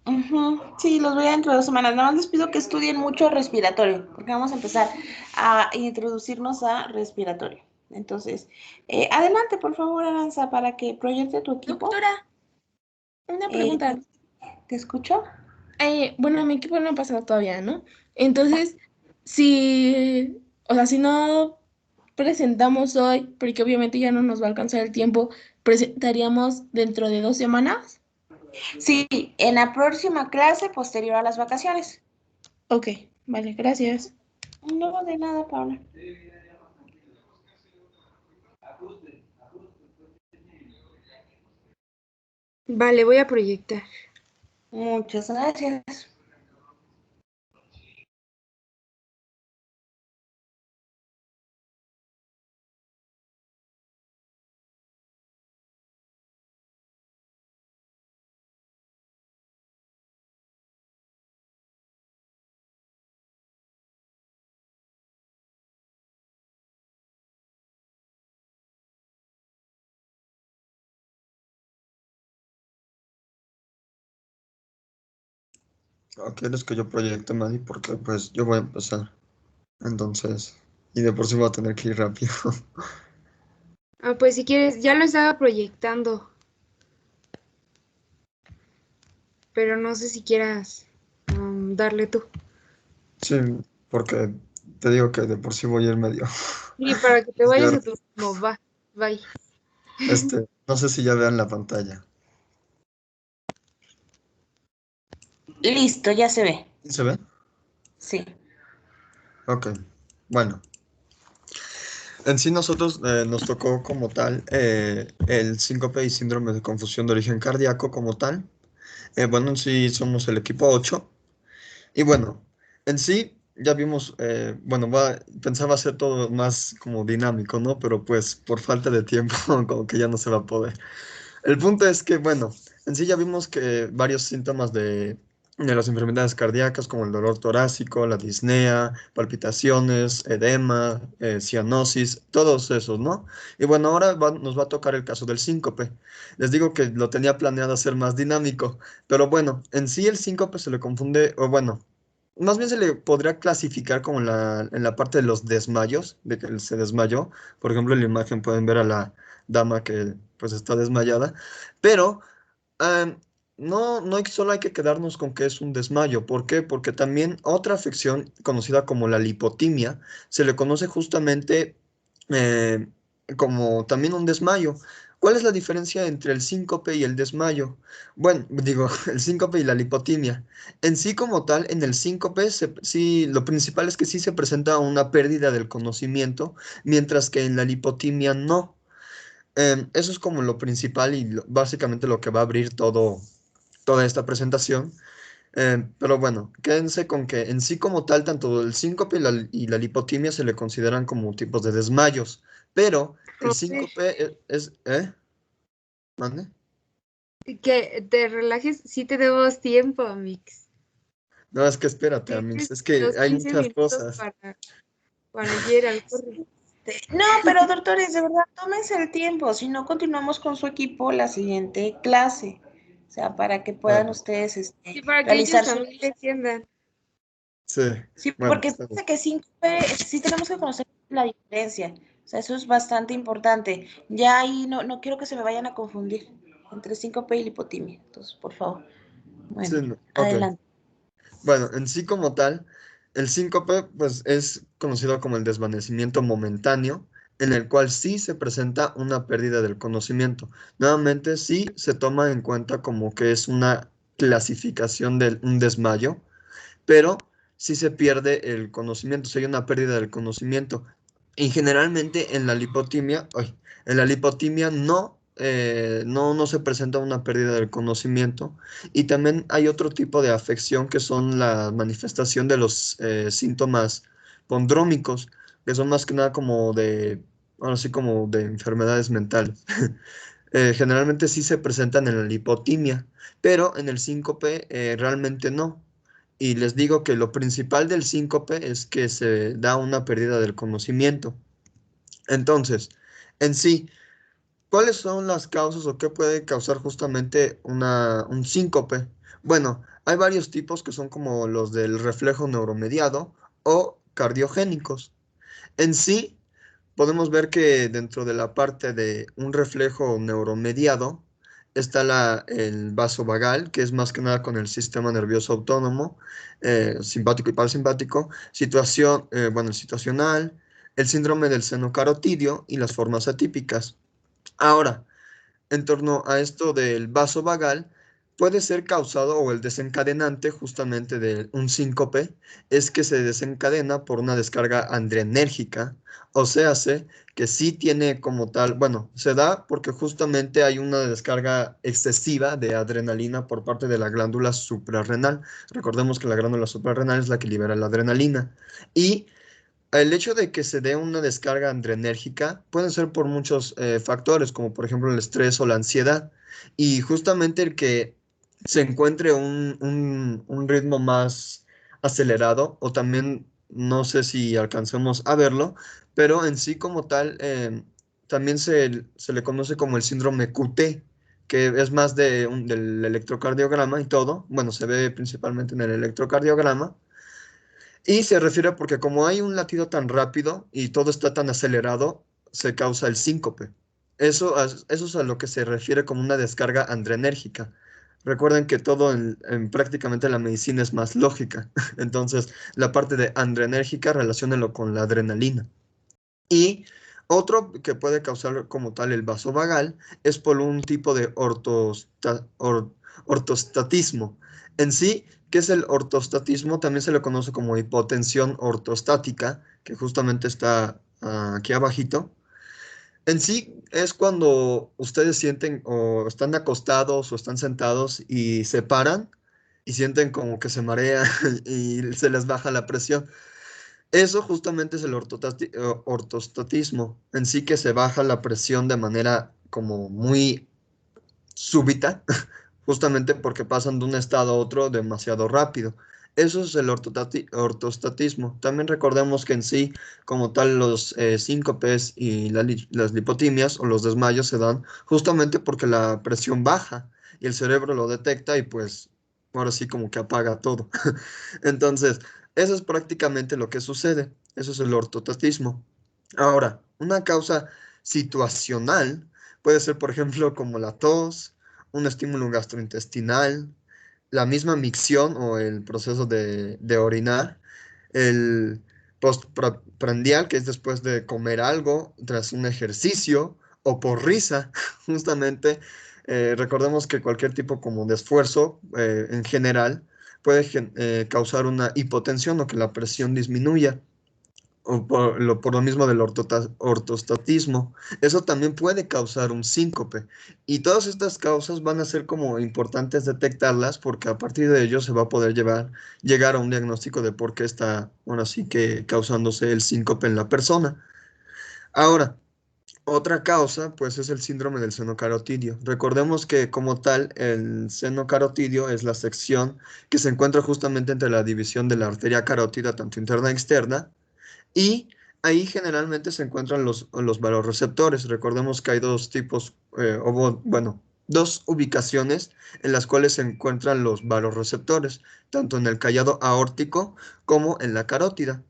Ujú, sí, los voy a dentro de 2 semanas. Nada más les pido que estudien mucho respiratorio, porque vamos a empezar a introducirnos a respiratorio. Entonces, adelante, por favor, Aranza, para que proyecte tu equipo. Doctora, una pregunta. ¿Te escucho? Bueno, mi equipo no ha pasado todavía, ¿no? Entonces, si no presentamos hoy, porque obviamente ya no nos va a alcanzar el tiempo, presentaríamos dentro de 2 semanas. Sí, en la próxima clase posterior a las vacaciones. Ok, vale, gracias. No, de nada, Paula. Vale, voy a proyectar. Muchas gracias. ¿O quieres que yo proyecte, Mari? Porque pues yo voy a empezar. Entonces, y de por sí voy a tener que ir rápido. Ah, pues si quieres, ya lo estaba proyectando. Pero no sé si quieras darle tú. Sí, porque te digo que de por sí voy a ir medio. Sí, para que te vayas a tu ritmo. Va, bye. No sé si ya vean la pantalla. Listo, ya se ve. ¿Se ve? Sí. Ok, bueno. En sí nosotros nos tocó como tal el síncope y síndrome de confusión de origen cardíaco como tal. Bueno, en sí somos el equipo 8. Y bueno, en sí ya vimos, bueno, pensaba hacer todo más como dinámico, ¿no? Pero pues por falta de tiempo como que ya no se va a poder. El punto es que, bueno, en sí ya vimos que varios síntomas de las enfermedades cardíacas, como el dolor torácico, la disnea, palpitaciones, edema, cianosis, todos esos, ¿no? Y bueno, ahora nos va a tocar el caso del síncope. Les digo que lo tenía planeado hacer más dinámico, pero bueno, en sí el síncope se le confunde, o bueno, más bien se le podría clasificar como en la parte de los desmayos, de que él se desmayó. Por ejemplo, en la imagen pueden ver a la dama que pues está desmayada, pero em, no solo hay que quedarnos con que es un desmayo. ¿Por qué? Porque también otra afección conocida como la lipotimia se le conoce justamente eh, como también un desmayo. ¿Cuál es la diferencia entre el síncope y el desmayo? Bueno, digo, el síncope y la lipotimia. En sí como tal, en el síncope, sí, lo principal es que sí se presenta una pérdida del conocimiento, mientras que en la lipotimia no. Eso es como lo principal y básicamente lo que va a abrir toda esta presentación. Pero bueno, quédense con que en sí como tal, tanto el síncope y la lipotimia se le consideran como tipos de desmayos, pero el Robert, síncope ¿eh? ¿Mande? que te relajes, sí tenemos tiempo, Mix. No, es que espérate, Amix, Tienes es que los hay 15 muchas minutos cosas. para Gerald, corre. No, pero doctores, de verdad, tómense el tiempo, si no continuamos con su equipo la siguiente clase, o sea, para que puedan Bueno, ustedes Sí, para que ellos realizar su... también le entiendan. sí, Sí, bueno, porque está bien. fíjense que sí tenemos que conocer la diferencia, o sea, eso es bastante importante. Ya ahí no quiero que se me vayan a confundir entre síncope y lipotimia, entonces, por favor. Sí, Bueno, ok. adelante. Bueno, en sí como tal, el síncope pues es conocido como el desvanecimiento momentáneo, en el cual sí se presenta una pérdida del conocimiento. Nuevamente sí se toma en cuenta como que es una clasificación de un desmayo, pero sí se pierde el conocimiento, si hay una pérdida del conocimiento. Y generalmente en la lipotimia no se presenta una pérdida del conocimiento. Y también hay otro tipo de afección que son la manifestación de los síntomas pondrómicos, que son más que nada ahora sí como de enfermedades mentales. Generalmente sí se presentan en la lipotimia, pero en el síncope realmente no. Y les digo que lo principal del síncope es que se da una pérdida del conocimiento. Entonces, en sí, ¿cuáles son las causas o qué puede causar justamente un síncope? Bueno, hay varios tipos que son como los del reflejo neuromediado o cardiogénicos. En sí, podemos ver que dentro de la parte de un reflejo neuromediado está el vaso vagal, que es más que nada con el sistema nervioso autónomo, simpático y parasimpático, el situacional, el síndrome del seno carotidio y las formas atípicas. Ahora, en torno a esto del vaso vagal, puede ser causado o el desencadenante justamente de un síncope es que se desencadena por una descarga adrenérgica, o sea, que sí tiene como tal, bueno, se da porque justamente hay una descarga excesiva de adrenalina por parte de la glándula suprarrenal. Recordemos que la glándula suprarrenal es la que libera la adrenalina. Y el hecho de que se dé una descarga adrenérgica puede ser por muchos factores, como por ejemplo el estrés o la ansiedad. Y justamente el que se encuentre un ritmo más acelerado, o también no sé si alcancemos a verlo, pero en sí como tal, también se le conoce como el síndrome QT, que es más del electrocardiograma y todo. Bueno, se ve principalmente en el electrocardiograma. Y se refiere porque como hay un latido tan rápido y todo está tan acelerado, se causa el síncope. Eso es a lo que se refiere como una descarga adrenérgica. Recuerden que todo en prácticamente la medicina es más lógica. Entonces, la parte de adrenérgica, relaciónelo con la adrenalina. Y otro que puede causar como tal el vasovagal es por un tipo de ortostatismo. En sí, ¿qué es el ortostatismo? También se le conoce como hipotensión ortostática, que justamente está aquí abajito. En sí es cuando ustedes sienten o están acostados o están sentados y se paran y sienten como que se marean y se les baja la presión. Eso justamente es el ortostatismo, en sí que se baja la presión de manera como muy súbita, justamente porque pasan de un estado a otro demasiado rápido. Eso es el ortostatismo. También recordemos que en sí, como tal, los síncopes y las lipotimias o los desmayos se dan justamente porque la presión baja y el cerebro lo detecta y pues ahora sí como que apaga todo. Entonces, eso es prácticamente lo que sucede. Eso es el ortostatismo. Ahora, una causa situacional puede ser, por ejemplo, como la tos, un estímulo gastrointestinal, la misma micción o el proceso de orinar, el postprandial, que es después de comer algo, tras un ejercicio o por risa, justamente. Recordemos que cualquier tipo como de esfuerzo en general puede causar una hipotensión o que la presión disminuya o por lo mismo del ortostatismo. Eso también puede causar un síncope. Y todas estas causas van a ser como importantes detectarlas porque a partir de ello se va a poder llegar a un diagnóstico de por qué está, bueno, así que causándose el síncope en la persona. Ahora, otra causa, pues, es el síndrome del seno carotidio. Recordemos que como tal, el seno carotidio es la sección que se encuentra justamente entre la división de la arteria carótida, tanto interna e externa, y ahí generalmente se encuentran los varorreceptores. Recordemos que hay dos tipos, bueno, dos ubicaciones en las cuales se encuentran los varorreceptores, tanto en el callado aórtico como en la carótida.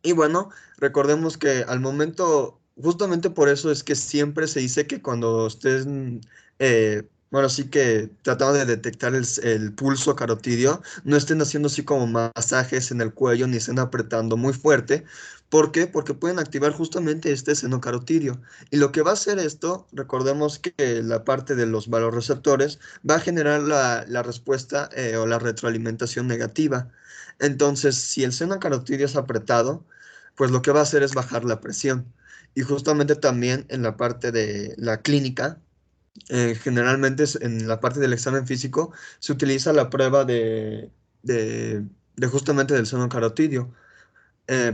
Y bueno, recordemos que al momento, justamente por eso es que siempre se dice que cuando estén, bueno, sí que tratando de detectar el pulso carotidio, no estén haciendo así como masajes en el cuello ni estén apretando muy fuerte. ¿Por qué? Porque pueden activar justamente este seno carotidio. Y lo que va a hacer esto, recordemos que la parte de los valorreceptores va a generar la respuesta o la retroalimentación negativa. Entonces, si el seno carotidio es apretado, pues lo que va a hacer es bajar la presión. Y justamente también en la parte de la clínica, generalmente en la parte del examen físico, se utiliza la prueba de justamente del seno carotidio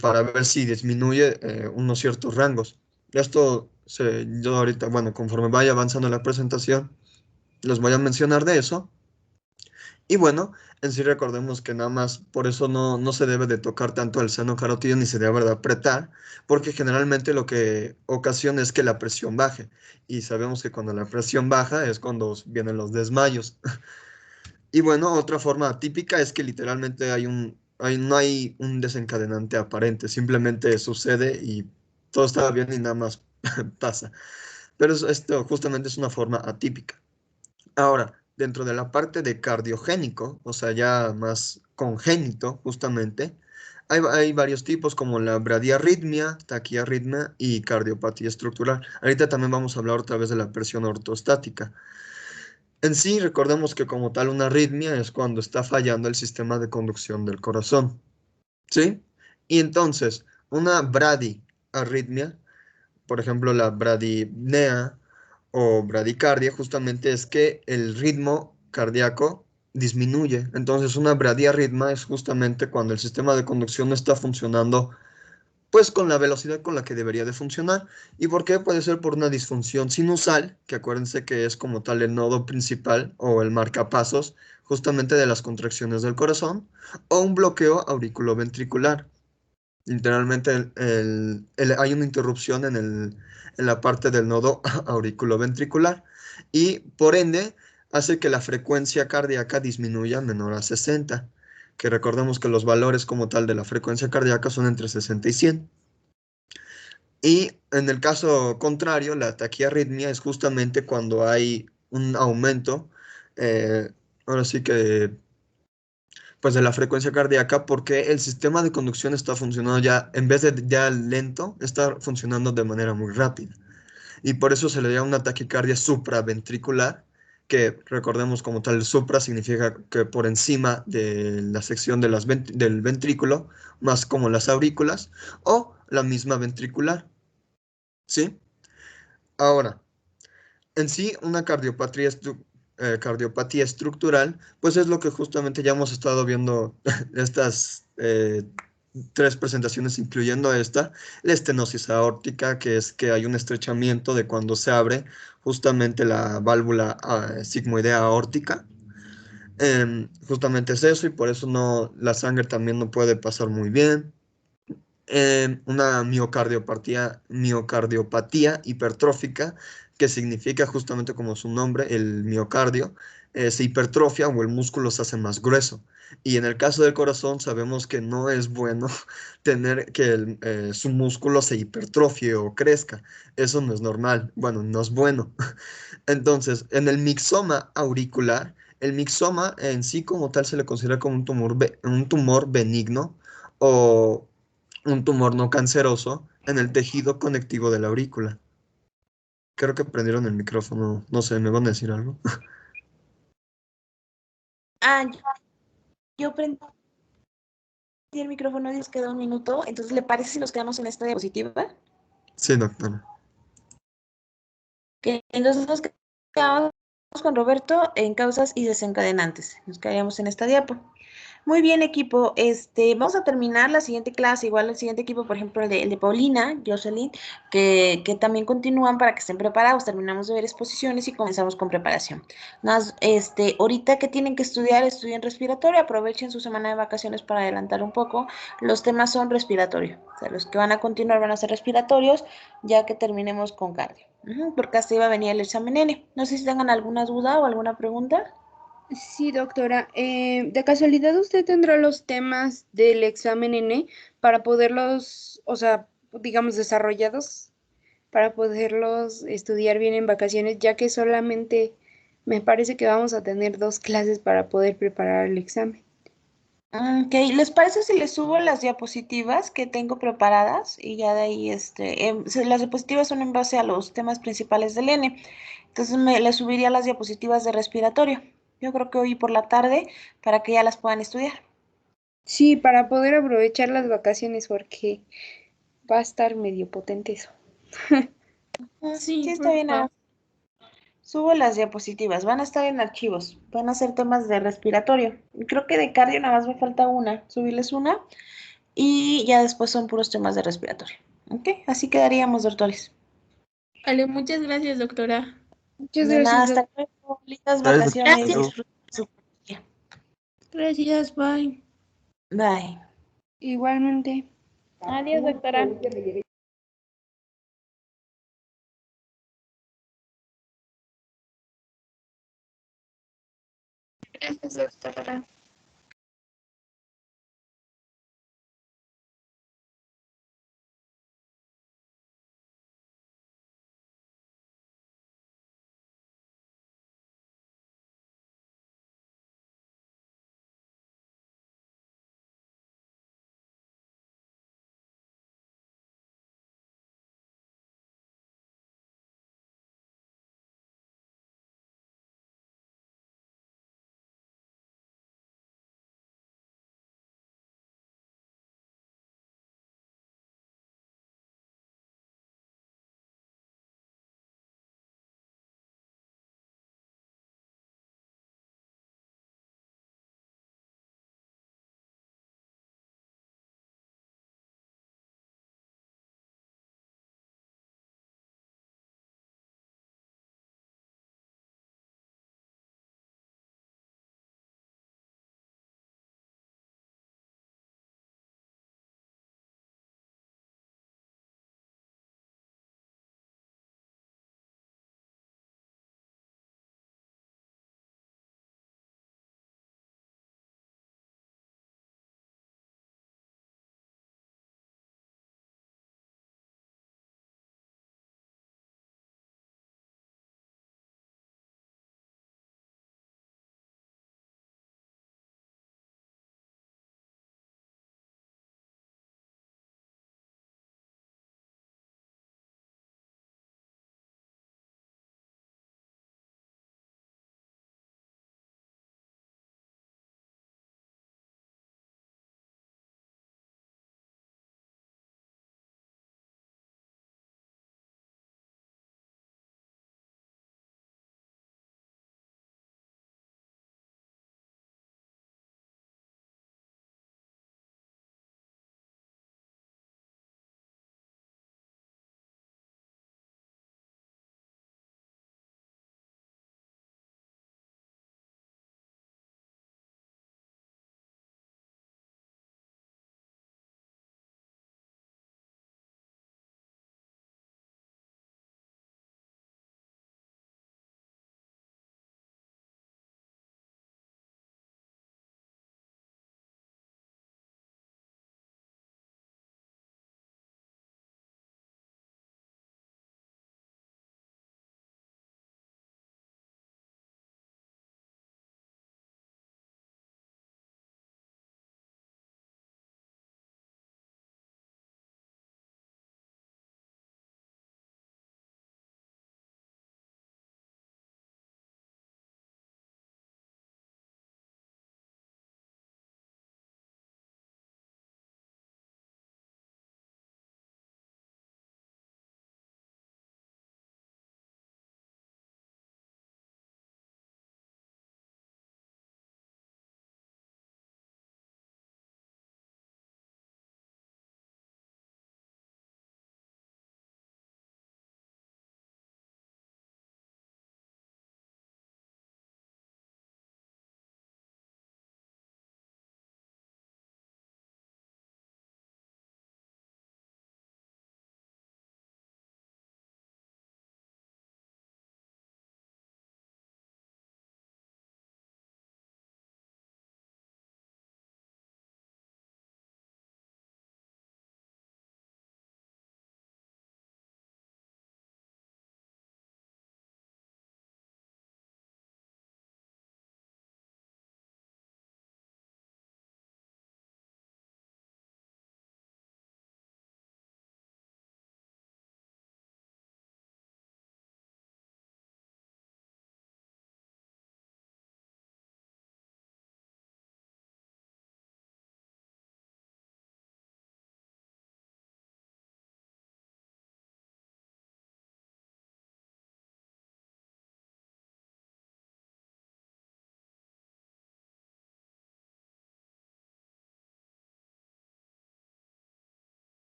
para ver si disminuye unos ciertos rangos. Yo ahorita, bueno, conforme vaya avanzando la presentación, les voy a mencionar de eso. Y bueno, en sí recordemos que nada más por eso no se debe de tocar tanto el seno carotidio ni se debe de apretar, porque generalmente lo que ocasiona es que la presión baje. Y sabemos que cuando la presión baja es cuando vienen los desmayos. Y bueno, otra forma atípica es que literalmente no hay un desencadenante aparente, simplemente sucede y todo está bien y nada más pasa. Pero esto justamente es una forma atípica. Ahora, dentro de la parte de cardiogénico, o sea, ya más congénito, justamente, hay varios tipos como la bradiarritmia, taquiarritmia y cardiopatía estructural. Ahorita también vamos a hablar otra vez de la presión ortostática. En sí, recordemos que como tal una arritmia es cuando está fallando el sistema de conducción del corazón, ¿sí? Y entonces, una bradiarritmia, por ejemplo, la bradipnea o bradicardia, justamente es que el ritmo cardíaco disminuye. Entonces, una bradiarritmia es justamente cuando el sistema de conducción no está funcionando pues con la velocidad con la que debería de funcionar. ¿Y por qué? Puede ser por una disfunción sinusal, que acuérdense que es como tal el nodo principal o el marcapasos justamente de las contracciones del corazón, o un bloqueo auriculoventricular. Literalmente hay una interrupción en la parte del nodo auriculoventricular y por ende hace que la frecuencia cardíaca disminuya menor a 60, que recordemos que los valores como tal de la frecuencia cardíaca son entre 60 y 100. Y en el caso contrario, la taquiarritmia es justamente cuando hay un aumento, ahora sí que pues de la frecuencia cardíaca porque el sistema de conducción está funcionando ya, en vez de ya lento, está funcionando de manera muy rápida. Y por eso se le llama una taquicardia supraventricular, que recordemos como tal, supra significa que por encima de la sección de del ventrículo, más como las aurículas, o la misma ventricular, ¿sí? Ahora, en sí, una cardiopatía estructural, pues es lo que justamente ya hemos estado viendo estas tres presentaciones, incluyendo esta, la estenosis aórtica, que es que hay un estrechamiento de cuando se abre justamente la válvula sigmoidea aórtica. Justamente es eso y por eso la sangre también no puede pasar muy bien. Una miocardiopatía hipertrófica, que significa justamente como su nombre, el miocardio, se hipertrofia o el músculo se hace más grueso. Y en el caso del corazón sabemos que no es bueno tener que su músculo se hipertrofie o crezca. Eso no es normal. Bueno, no es bueno. Entonces, en el mixoma auricular, el mixoma en sí como tal se le considera como un tumor benigno o un tumor no canceroso en el tejido conectivo de la aurícula. Creo que prendieron el micrófono. No sé, ¿me van a decir algo? Ah, yo prendí el micrófono y nos queda un minuto, entonces ¿le parece si nos quedamos en esta diapositiva? Sí, doctora. Que entonces nos quedamos con Roberto en causas y desencadenantes. Nos quedaríamos en esta diapo. Muy bien, equipo. Vamos a terminar la siguiente clase, igual el siguiente equipo, por ejemplo, el de Paulina, Jocelyn, que también continúan para que estén preparados. Terminamos de ver exposiciones y comenzamos con preparación. Ahorita que tienen que estudiar, estudien respiratorio, aprovechen su semana de vacaciones para adelantar un poco. Los temas son respiratorio. O sea, los que van a continuar van a ser respiratorios, ya que terminemos con cardio. Porque hasta iba a venir el examen N. No sé si tengan alguna duda o alguna pregunta. Sí, doctora. ¿De casualidad usted tendrá los temas del examen N para poderlos, o sea, digamos, desarrollados, para poderlos estudiar bien en vacaciones, ya que solamente me parece que vamos a tener 2 clases para poder preparar el examen? Ok, ¿les parece si les subo las diapositivas que tengo preparadas? Y ya de ahí, las diapositivas son en base a los temas principales del N. Entonces les subiría las diapositivas de respiratorio. Yo creo que hoy por la tarde para que ya las puedan estudiar. Sí, para poder aprovechar las vacaciones, porque va a estar medio potente eso. Sí, está bien. Subo las diapositivas, van a estar en archivos, van a ser temas de respiratorio. Creo que de cardio nada más me falta una, subirles una y ya después son puros temas de respiratorio. Ok, así quedaríamos, doctores. Vale, muchas gracias, doctora. Muchas De nada, gracias, hasta luego. Lindas Gracias, vacaciones. Gracias. Disfruten su día. Gracias, bye. Bye. igualmente. Adiós, doctora. Gracias, doctora.